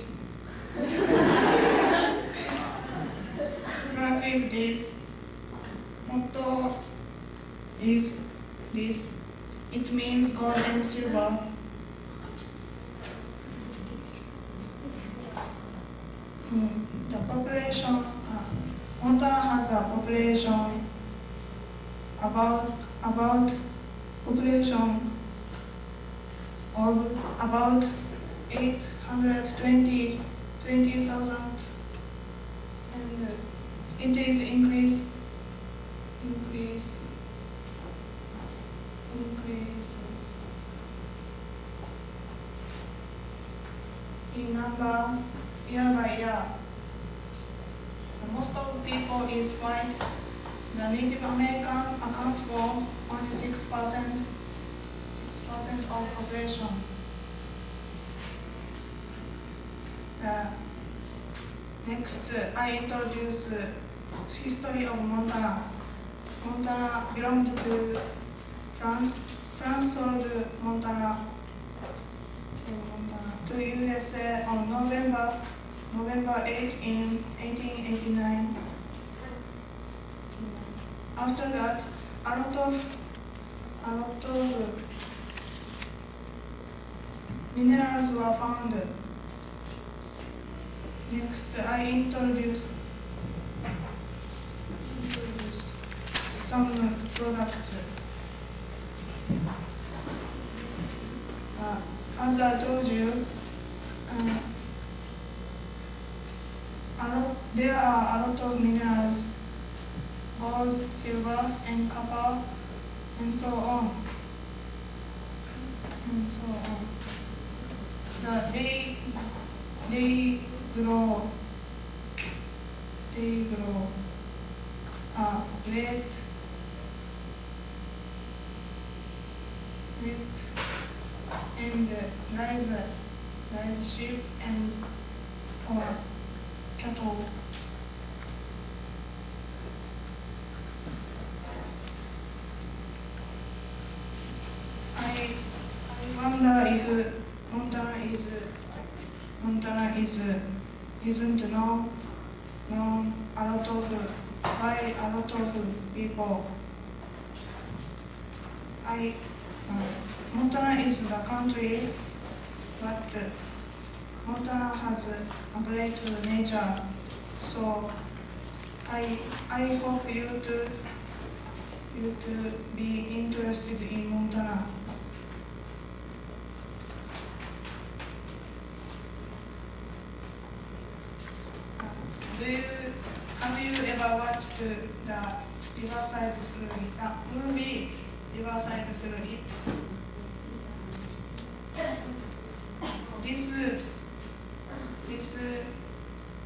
Flag is this. Motto is this. It means gold and silver. The population, Montana has a population about population of about 820,000, and it is increase in number year by year. Most of the people is white. The Native American accounts for only 6% of population. Next, I introduce history of Montana. Montana belonged to France. France sold Montana to USA on November 8 in 1889. After that, a lot of minerals were found. Next, I introduce some products. As I told you, there are a lot of minerals, gold, silver, and copper, and so on. They grow wet and raise sheep and or cattle. I wonder if Montana isn't known by a lot of people. Montana is the country, but Montana has a great nature. So I hope you to be interested in Montana. Have you ever watched the Riverside movie Riverside Through It? this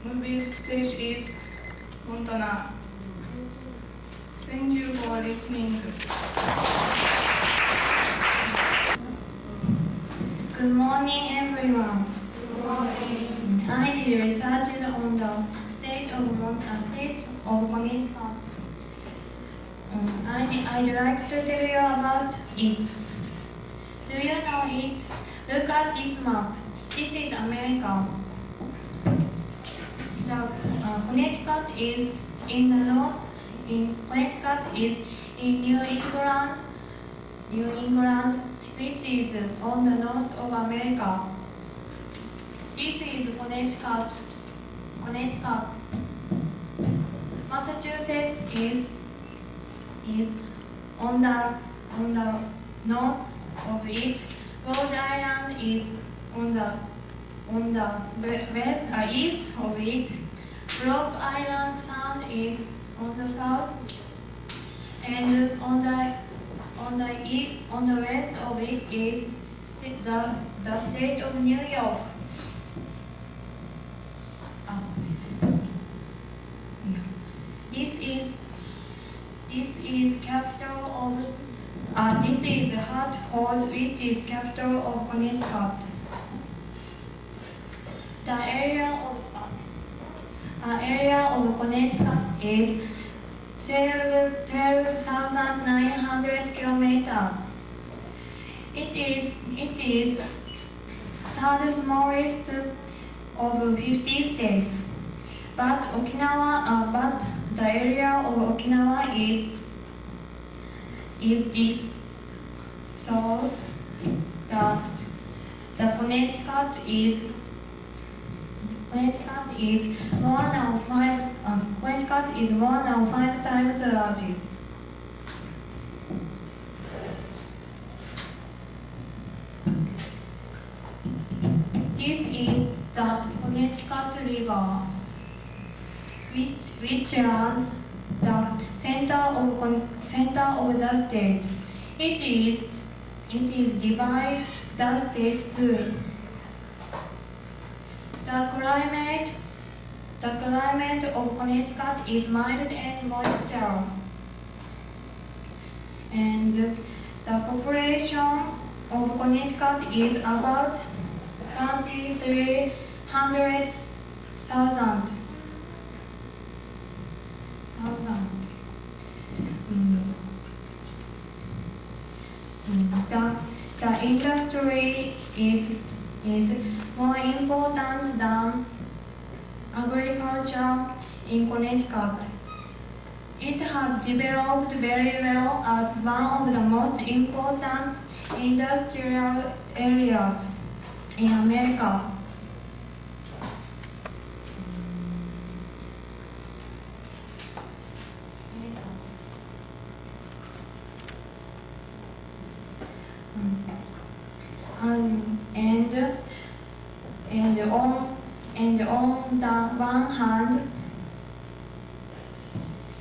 movie stage is Montana. Thank you for listening. Good morning, everyone. Good morning. I did research on the state of Connecticut. I'd like to tell you about it. Do you know it? Look at this map. This is America. Connecticut is in the north. Connecticut is in New England, which is on the north of America. This is Connecticut. Massachusetts is on the north of it. Rhode Island is on the east of it. Rock Island Sound is on the south, and on the west of it is the state of New York. This is capital of. This is Hartford, which is capital of Connecticut. The area of Connecticut is 12,900 kilometers. It is third smallest of 50 states, but the area of Okinawa is this. So the Connecticut is more than 5 times larger. This is the Connecticut River, which runs the center of the state. It is divide the state too. The climate of Connecticut is mild and moisture, and the population of Connecticut is about 2,300,000. The industry is more important than agriculture in Connecticut. It has developed very well as one of the most important industrial areas in America.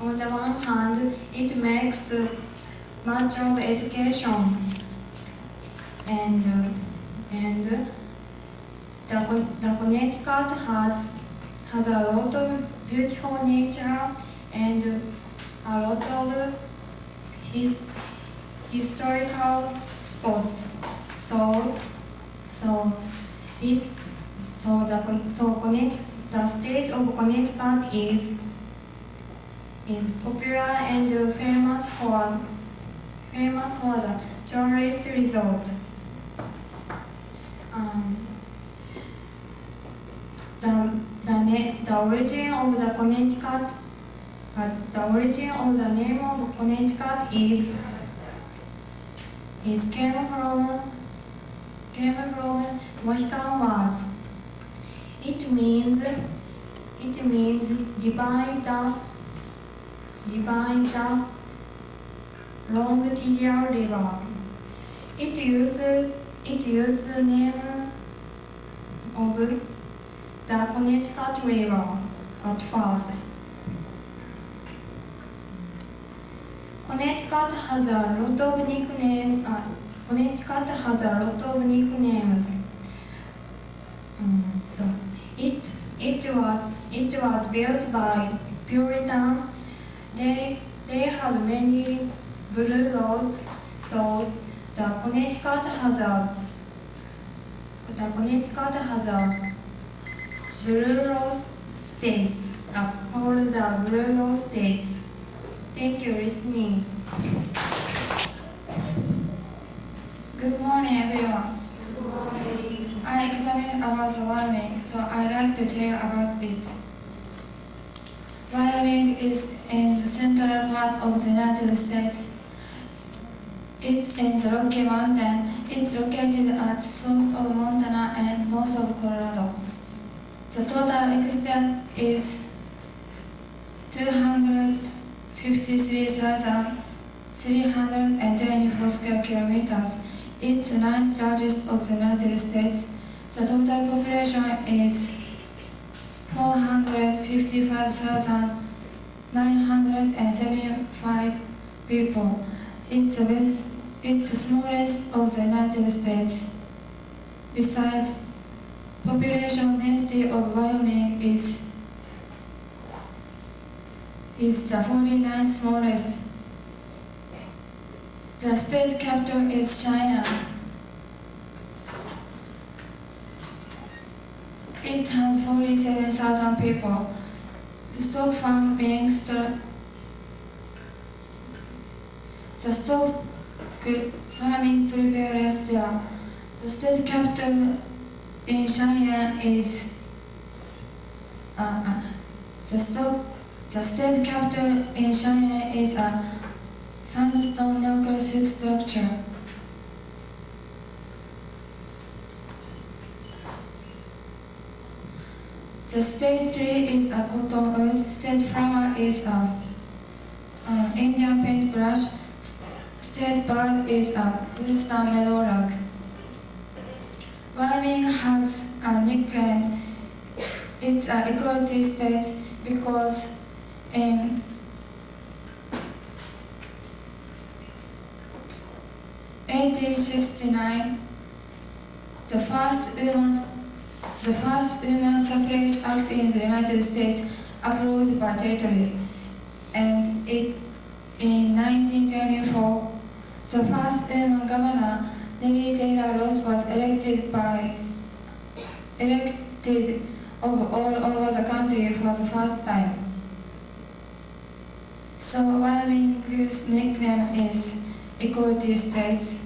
On the one hand, it makes much of education, and the Connecticut has a lot of beautiful nature and a lot of historical spots. The state of Connecticut is popular and famous for the tourist resort. The origin of the name of Connecticut came from Mohican words. It means divide the long tedious river. It used the name of the Connecticut River at first. Connecticut has a lot of nicknames. It was built by Puritan. They have many blue roads, so Connecticut has a blue road states, called the blue road states. Thank you, listening. Good morning, everyone. I examined about the Wyoming, so I'd like to tell you about it. Wyoming is in the central part of the United States. It's in the Rocky Mountain. It's located at south of Montana and north of Colorado. The total extent is 253,324 square kilometers. It's the ninth largest of the United States. The total population is 455,975 people. It's the smallest of the United States. Besides, population density of Wyoming is the 49th smallest. The state capital is China. It has 47,000 people. The stock farming prevails there. The state capital in China is the state capital in China is a sandstone neoclassic structure. The state tree is a cottonwood. State flower is a Indian paintbrush. State bird is a western meadowlark. Wyoming has a nickname. It's an equality state because in 1869, the first women's suffrage act in the United States approved by territory, and in 1924, the first woman governor, Nellie Taylor Ross, was elected all over the country for the first time. So Wyoming's nickname is Equality States.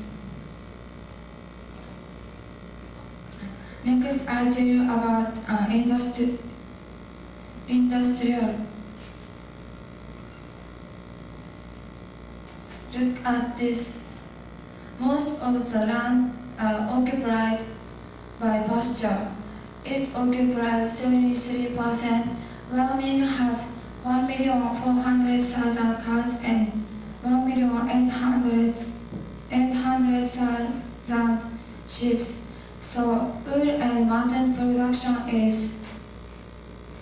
Next, I'll tell you about industrial. Look at this. Most of the land are occupied by pasture. It occupies 73%. Wyoming has 1,400,000 cows and 1,800,000 sheep. So wool and mutton production is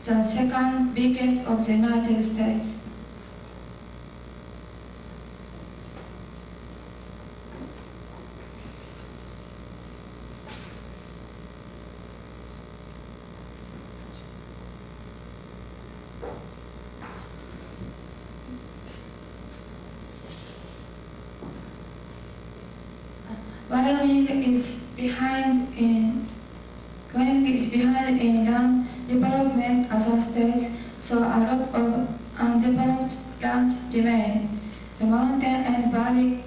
the second biggest of the United States. Wyoming is behind in land development other states, so a lot of undeveloped lands remain. The mountain and valley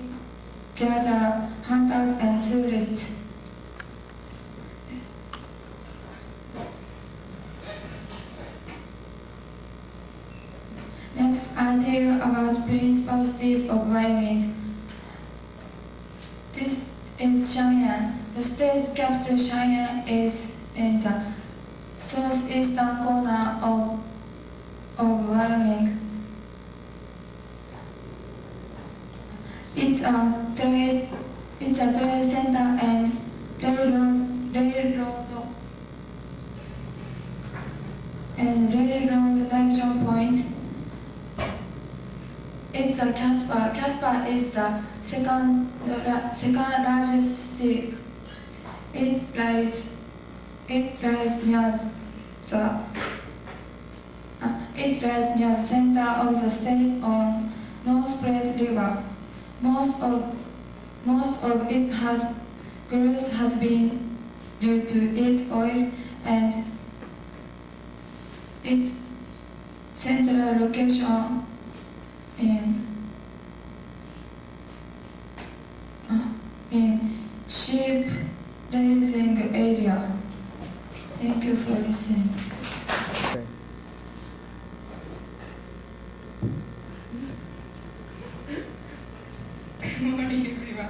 gather hunters and tourists. Next, I'll tell you about principal cities of Wyoming. This is Cheyenne. The state capital Cheyenne is in the southeastern corner of Wyoming. It's a trade center and railroad junction point. It's a Casper. Casper is the second largest city. It lies near The it lies near the center of the state on North Platte River. Most of its growth has been due to its oil and its central location in sheep raising area. Thank you for listening. Okay. Good morning, everyone.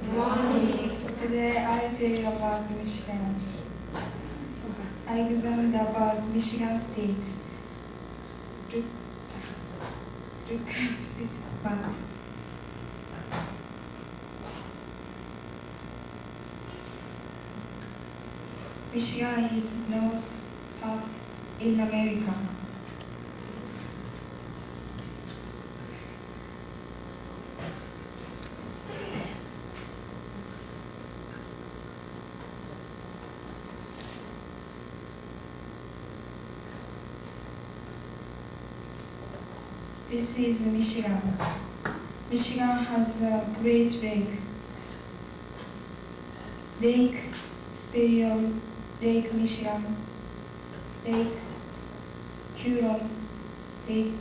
Good morning. Today I'll tell you about Michigan. I examined about Michigan State. Look at this map. Michigan is north part in America. This is Michigan. Michigan has a Great Lakes. Lake Superior, Lake Michigan, Lake Huron, Lake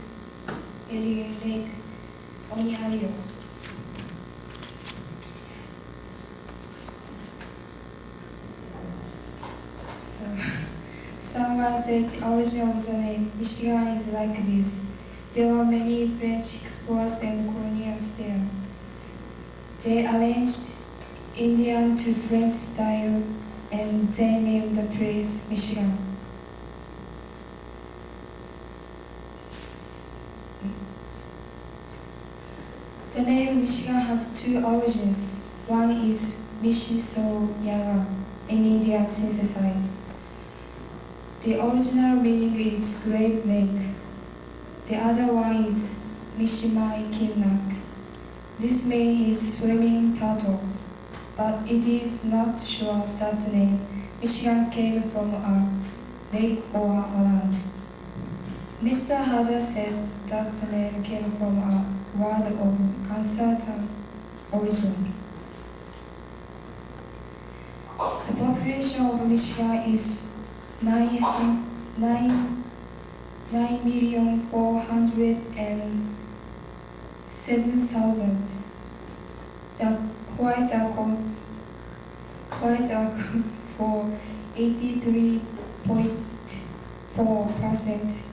Erie, Lake Ontario. So, someone said the origin of the name Michigan is like this. There were many French explorers and colonials there. They arranged Indian to French style and they named the place Michigan. The name Michigan has two origins. One is Mississauga, in Indian synthesized. The original meaning is Great Lake. The other one is Mishimai Kinnak. This means swimming turtle, but it is not sure that the name Michigan came from a lake or a land. Mr. Harder said that the name came from a word of uncertain origin. The population of Michigan is 9,407,000. The white accounts for 83.4%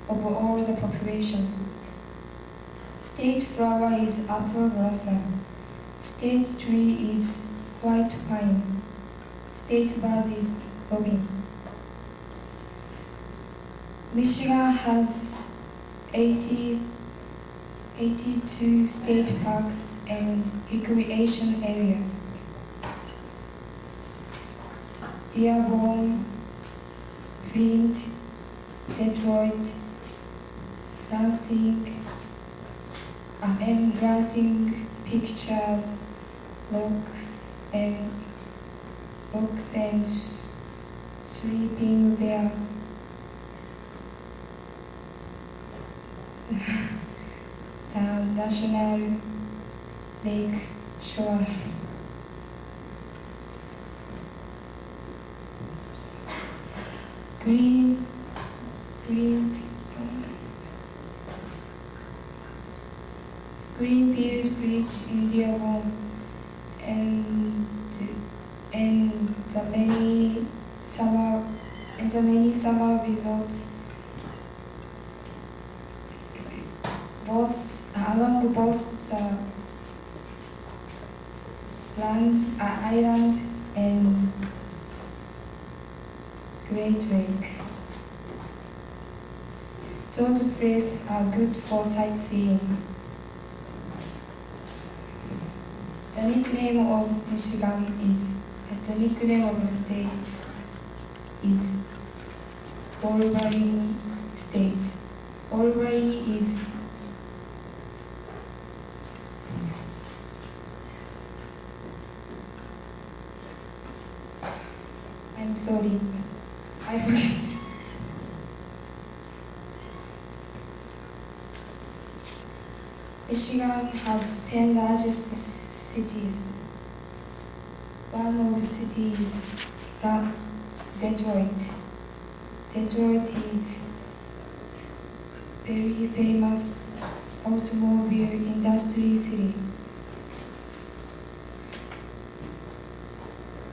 of all the population. State flower is apple blossom. State tree is white pine. State bird is robin. Michigan has 82 state parks and recreation areas. Dearborn, Flint, Detroit, Lansing pictured rocks and sleeping bear. The National Lake Shores. Greenfield Beach in Dearborn and the many summer resorts along both the island and Great Lake. Those places are good for sightseeing. The nickname of Michigan is, the nickname of the state is Wolverine State. Wolverine is I'm sorry, I forget. Michigan has 10 largest cities. One of the cities is Detroit. Detroit is very famous automobile industry city.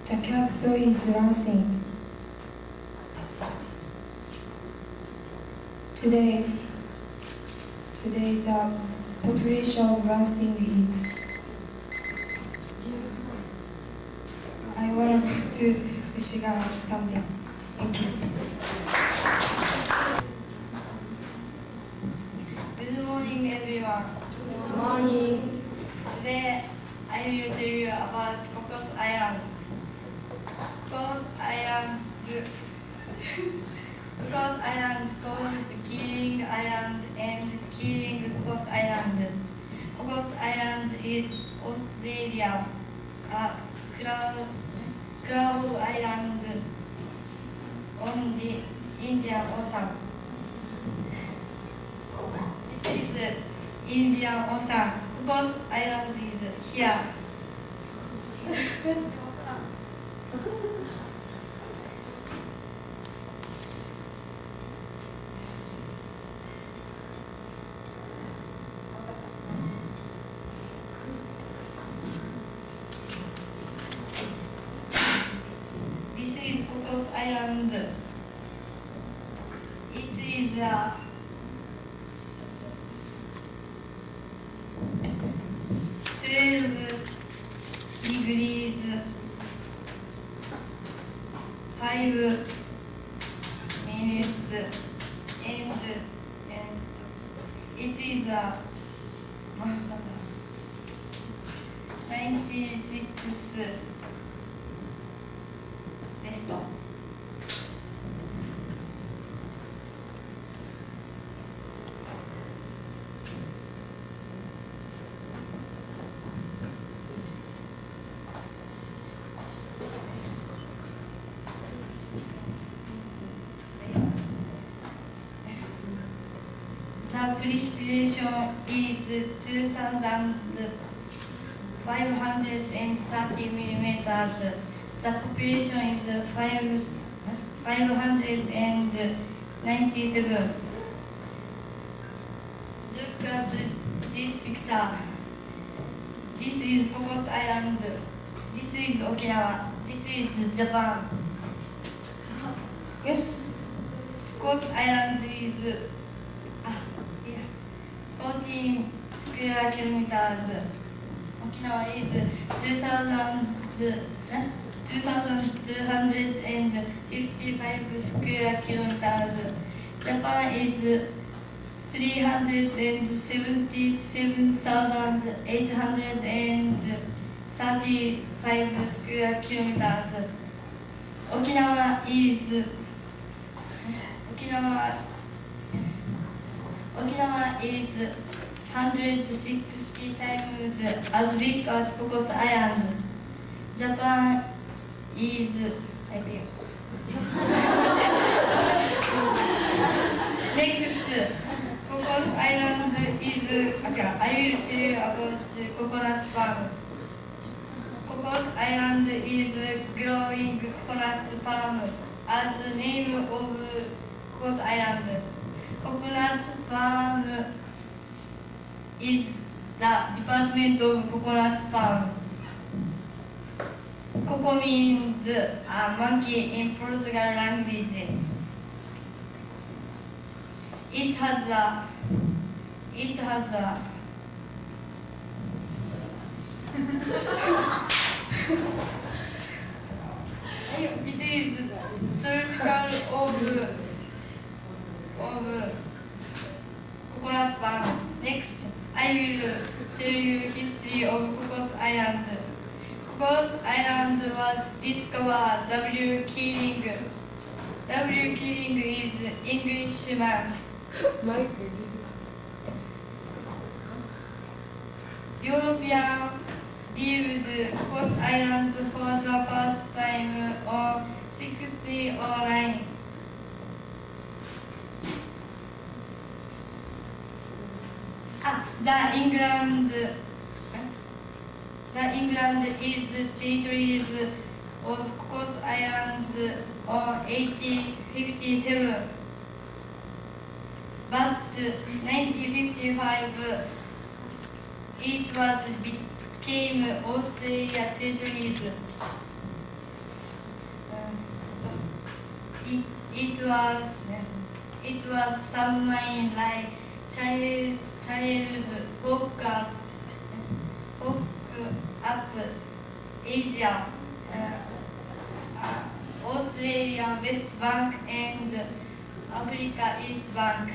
The capital is Lansing. Today the population of Lansing is. I want to go to Michigan someday. Thank you. Good morning, everyone. Good morning. Today, I will tell you about Cocos Island. Cocos Island, Cocos Island called Killing Island and Killing Cocos Island. Cocos Island is Australia, a cloud island on the Indian Ocean. This is Indian Ocean. Cocos Island is here. This is Cocos Island. It is a 12 degrees 5 minutes and it is a 96 west. The precipitation is 2,530 millimeters. The population is 597. Look at this picture. This is Cocos Island. This is Okinawa. This is Japan. Cocos Island is 14 square kilometers. Okinawa is 2,255 square kilometers. Japan is 377,835 square kilometers. Okinawa is 160 times as big as Cocos Island. Japan is, I believe. Next, Cocos Island is, I will tell you about coconut palm. Cocos Island is growing coconut palm as the name of Cocos Island. Coconut palm is the department of coconut palm. Coco means monkey in Portugal language. It has a it is tropical of coconut palm. Next, I will tell you history of Cocos Island. Cocos Island was discovered W. Keeling. W. Keeling is Englishman. European viewed Cocos Island for the first time on 1609. the England is territories of Cocos Islands or 1857. But 1955 it was became Australia territories. It was submarine like Charles hook up Asia, Australia West Bank and Africa East Bank.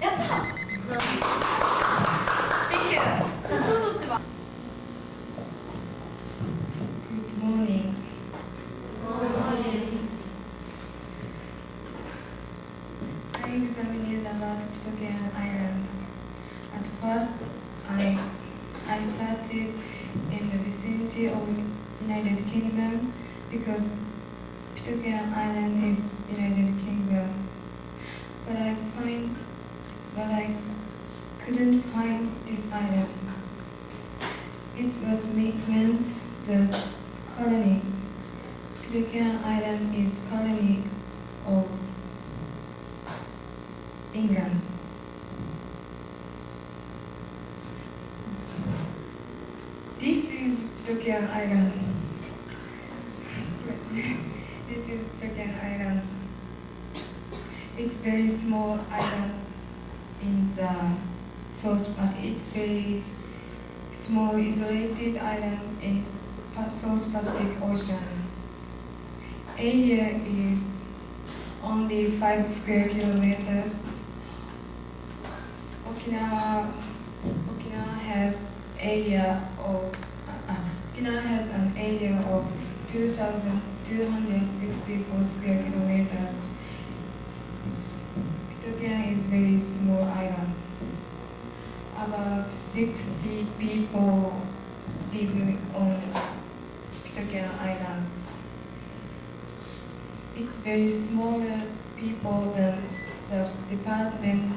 やった。Thank you. 社長取ってば。Good morning. I examined about Pitcairn Island. At first, I started in the vicinity of United Kingdom because Pitcairn Island is United Kingdom. But I couldn't find this island. It was meant the colony. Pitcairn Island is colony of England. This is Pitcairn Island. This is Pitcairn Island. It's very small island in the South. It's very small isolated island in South Pacific Ocean. Area is only 5 square kilometers. Okinawa has an area of 2,264 square kilometers. Pitcairn is very small island. About 60 people live on Pitcairn Island. It's very smaller people than the department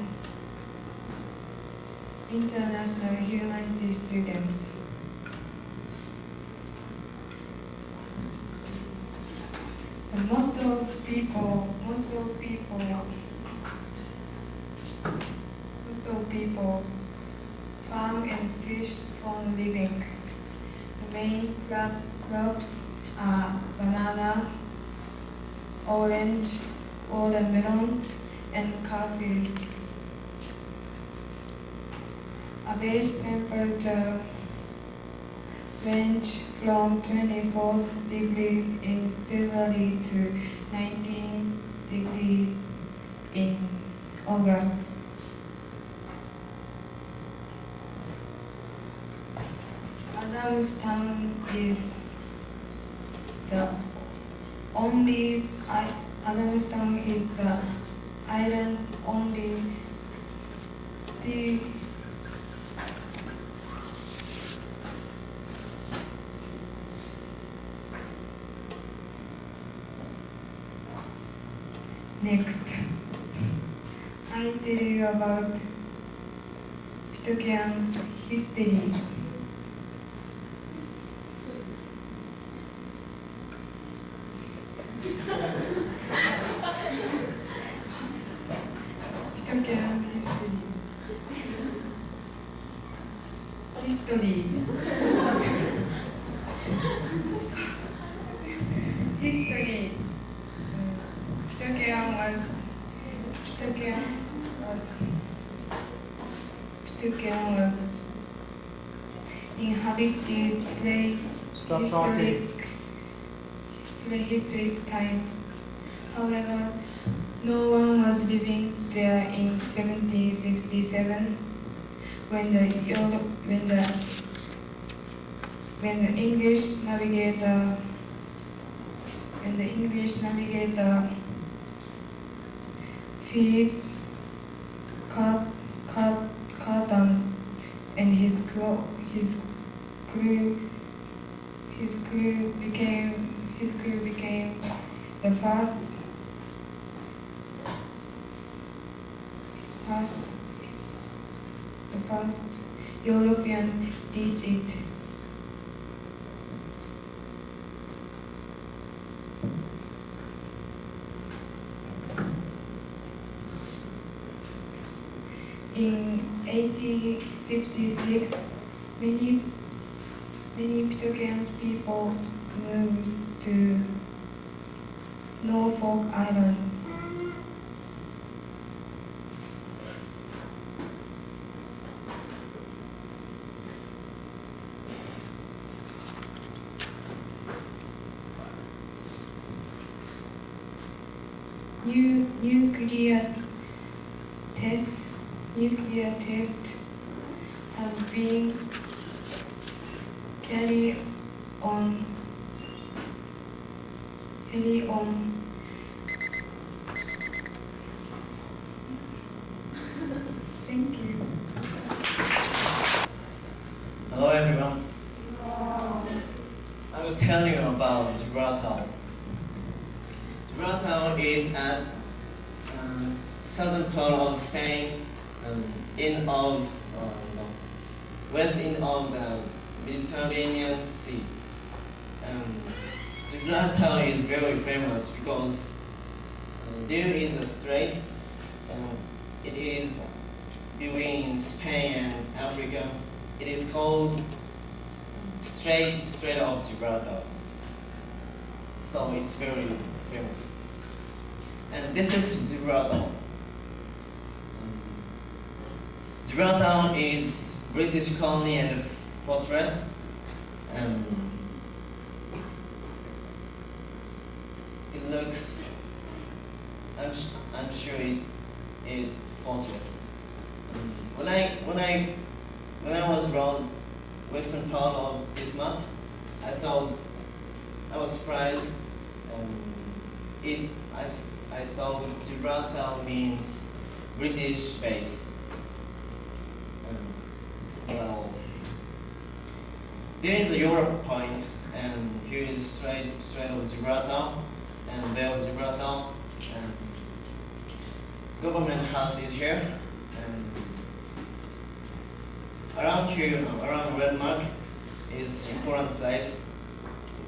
international humanities students. So most of people farm and fish for a living. The main crops are banana, orange, watermelon, and coffee. Average temperature range from 24 degrees in February to 19 degrees in August. Adamstown is the island only still next. I tell you about Pitcairn's history. Pitcairn history. History. Pitcairn was inhabited prehistoric time. However, no one was living there in 1767 when the English navigator Philip Carton and his crew became the first first European did it. In 1856, many Pitcairn people moved to Norfolk Island. Nuclear tests have been carried on. Thank you. Hello everyone. I will tell you about Gibraltar. Gibraltar is at southern part of Spain, west end of the Mediterranean Sea. Gibraltar is very famous because there is a strait. It is between Spain and Africa. It is called Strait of Gibraltar. So it's very famous. And this is Gibraltar. Gibraltar is British colony and fortress. It looks, I'm sure it fortress. When I was around western part of this map, I was surprised. I thought Gibraltar means British base. Well, there is a Europe point, and here is Strait of Gibraltar and Bay of Gibraltar, and government house is here, and around here, around Red Mark, is important place.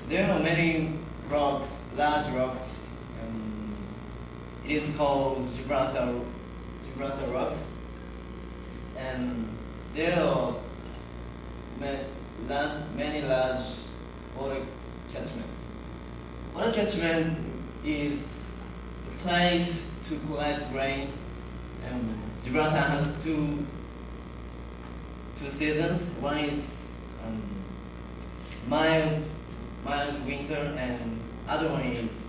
There are many rocks, large rocks. It is called Gibraltar rocks, and there are many large water catchments. Water catchment is a place to collect rain. Gibraltar has two seasons. One is mild winter, and other one is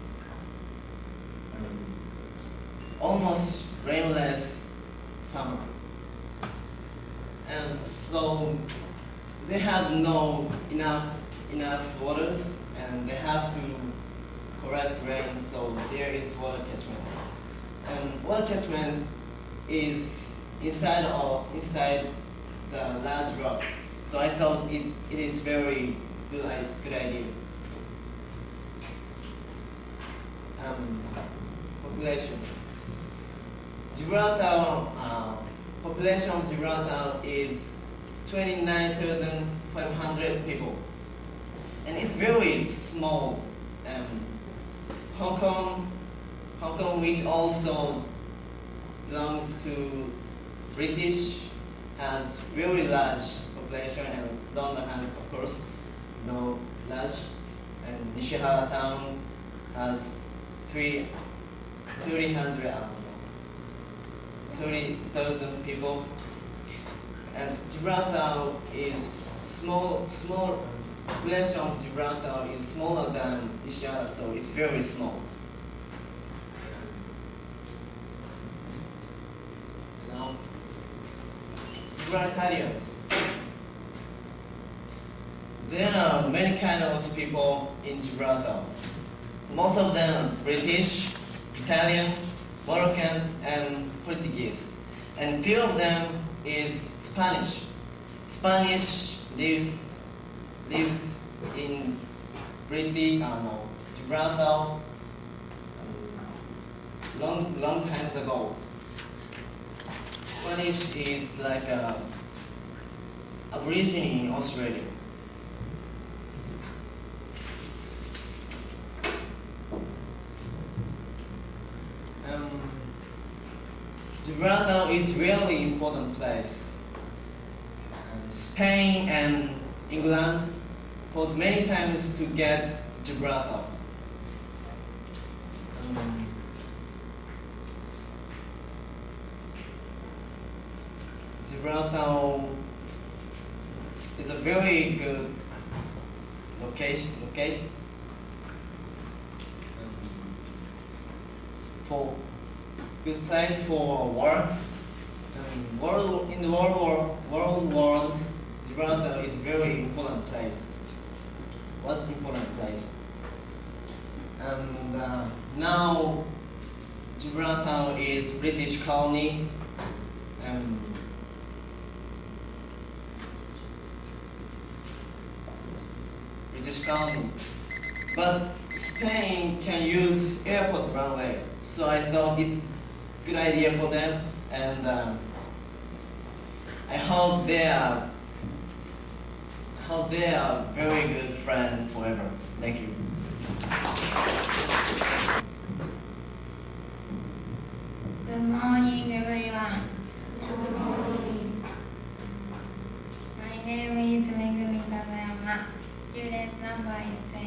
almost rainless summer. And so they have no enough waters, and they have to collect rain, so there is water catchment. And water catchment is inside the large rocks. So I thought it is very good idea. Population. Population of Gibraltar is 29,500 people, and it's very small. Hong Kong, which also belongs to British, has very large population, and London has, of course, no large, and Nishihara town has 30,000 people, and Gibraltar is small. Population of Gibraltar is smaller than Nishihara, so it's very small. Now, Gibraltarians. There are many kinds of people in Gibraltar. Most of them British, Italian, Moroccan, and Portuguese. And few of them is Spanish. Spanish lives in Gibraltar long times ago. Spanish is like a Aborigine in Australia. Gibraltar is really important place. Spain and England fought many times to get Gibraltar. Gibraltar is a very good location, for good place for war. In the world wars, Gibraltar is very important place. Was important place. And now Gibraltar is British colony. British colony. But Spain can use airport runway, so I thought it's a good idea for them, and I hope they are very good friends forever. Thank you. Good morning, everyone. My name is Megumi Sabayama. Student number is 20.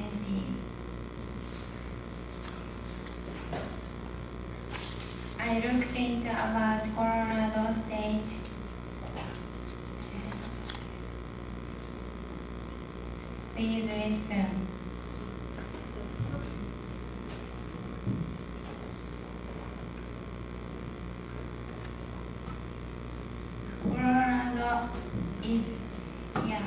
I looked into about Colorado State. Please listen. Colorado is here.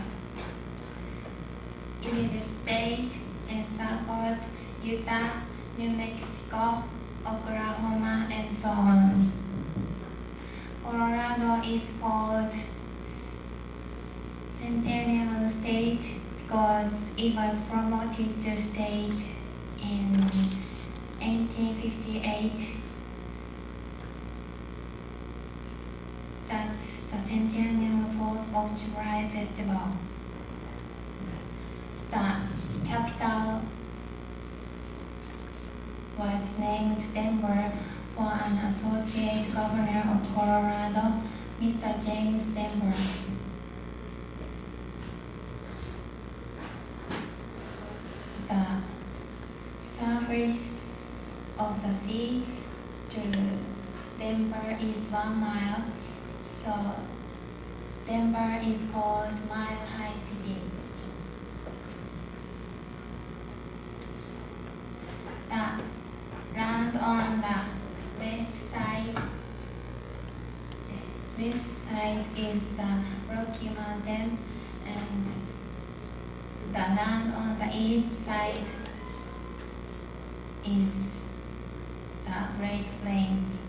It is a state encircled Utah, New Mexico, Oklahoma, and so on. Colorado is called Centennial State because it was promoted to state in 1858. That's the Centennial 4th of July Festival. The capital was named Denver for an associate governor of Colorado, Mr. James Denver. The surface of the sea to Denver is 1 mile, so Denver is called Mile High City. The land on the west side is the Rocky Mountains, and the land on the east side is the Great Plains.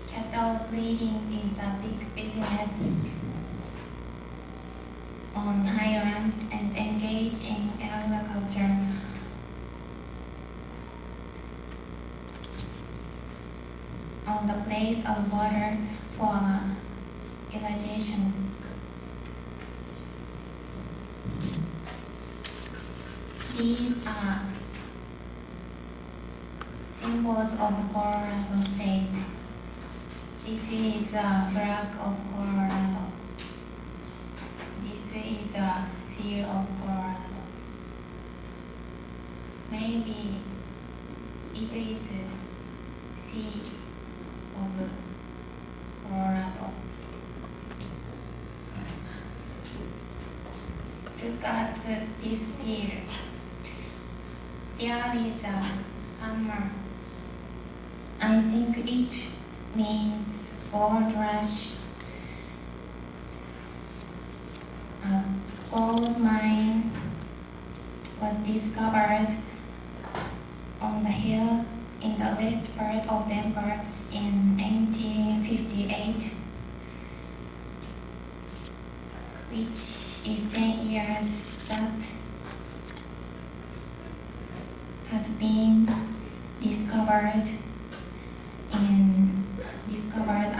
Cattle breeding is a big business on highlands and engage in agriculture. On the place of water for irrigation. These are symbols of Colorado State. This is a flag of Colorado. This is a seal of Colorado. Maybe it is sea of Colorado. Look at this seal. There is a hammer. I think it means gold rush. A gold mine was discovered on the hill in the west part of Denver in 1858, which is 10 years that had been discovered discovered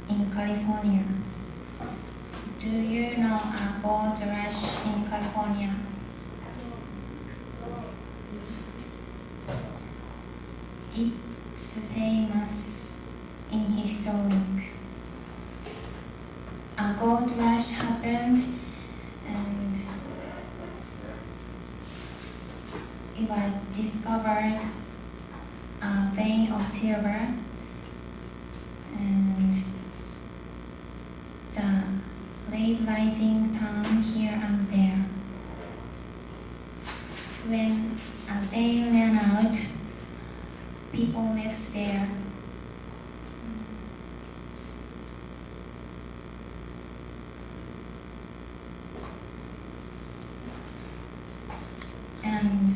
in California. Do you know a gold rush in California? It's famous in historic. A gold rush happened and it was discovered a vein of silver and the lake rising town here and there. When a vein ran out, people left there. And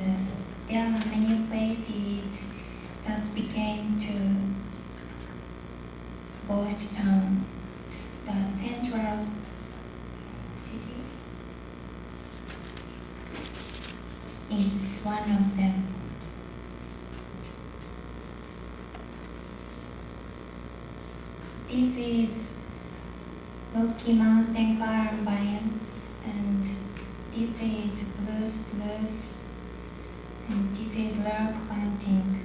there are many places that became to ghost town. The central city is one of them. This is Rocky Mountain Columbine, and this is Blues, and this is Rock Bunting.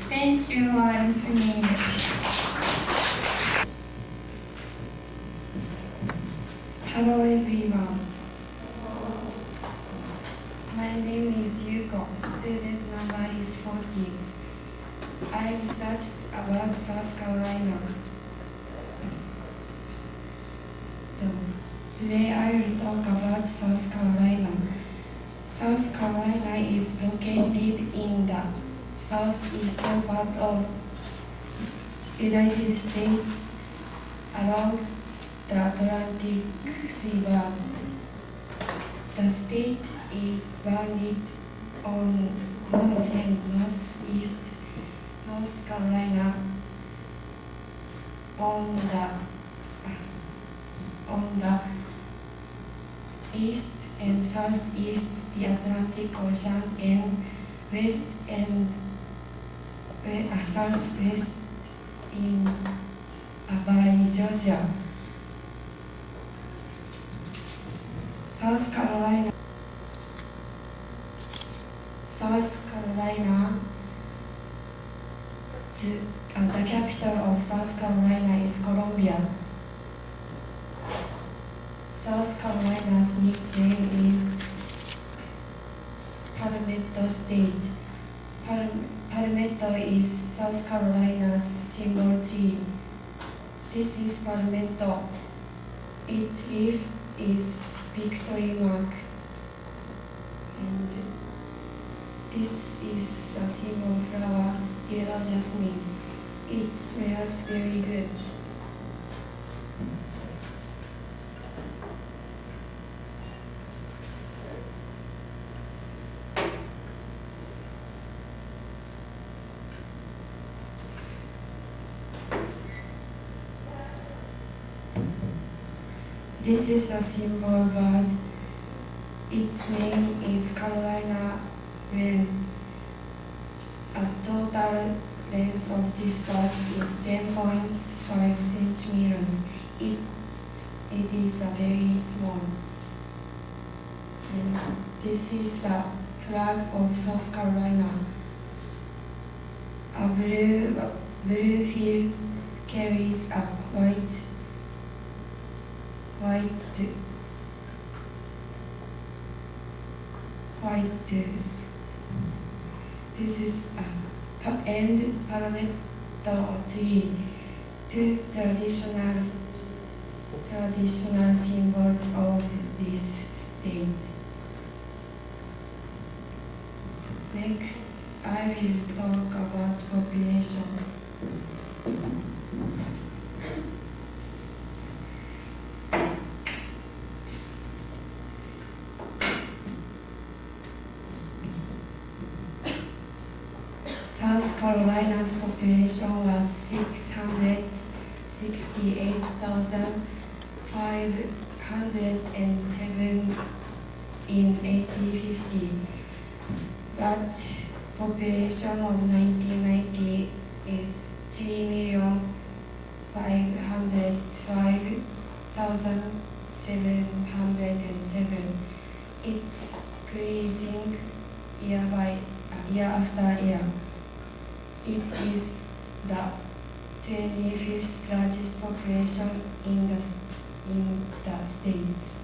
Thank you for listening. Hello everyone. My name is Yuko. Student number is 40. I researched about South Carolina. Today I will talk about South Carolina. South Carolina is located in the southeastern part of United States along the Atlantic seaboard. The state is bounded on north and northeast North Carolina on the east and southeast the Atlantic Ocean and west and southwest in by Georgia. South Carolina, the capital of South Carolina is Columbia. South Carolina's nickname is Palmetto State. Palmetto is South Carolina's symbol tree. This is Palmetto. Its leaf is victory mark. And this is a symbol flower, yellow jasmine. It smells very good. This is a symbol bird. Its name is Carolina wren. A total length of this bird is 10.5 centimeters. It is a very small. And this is the flag of South Carolina. A blue field carries a white. This is and palmetto tree, two traditional symbols of this state. Next, I will talk about population. South Carolina's population was 668,500 107 in 1850, but population of 1990 is 3,505,707. It's increasing year after year. It is the 25th largest population in the States.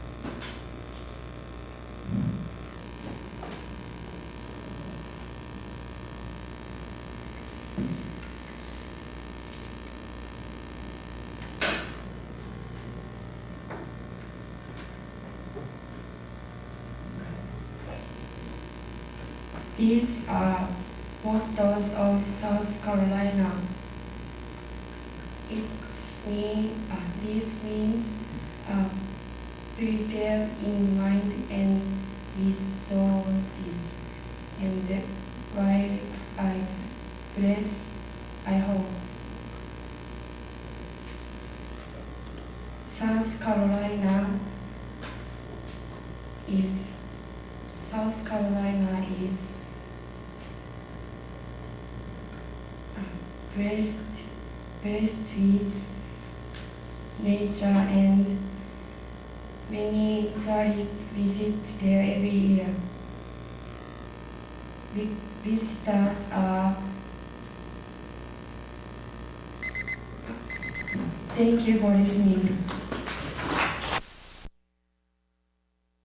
These are mottos of South Carolina. This means prepare in mind and resources, and while I bless, I hope. South Carolina is blessed with nature, and many tourists visit there every year. Visitors are. Thank you for listening.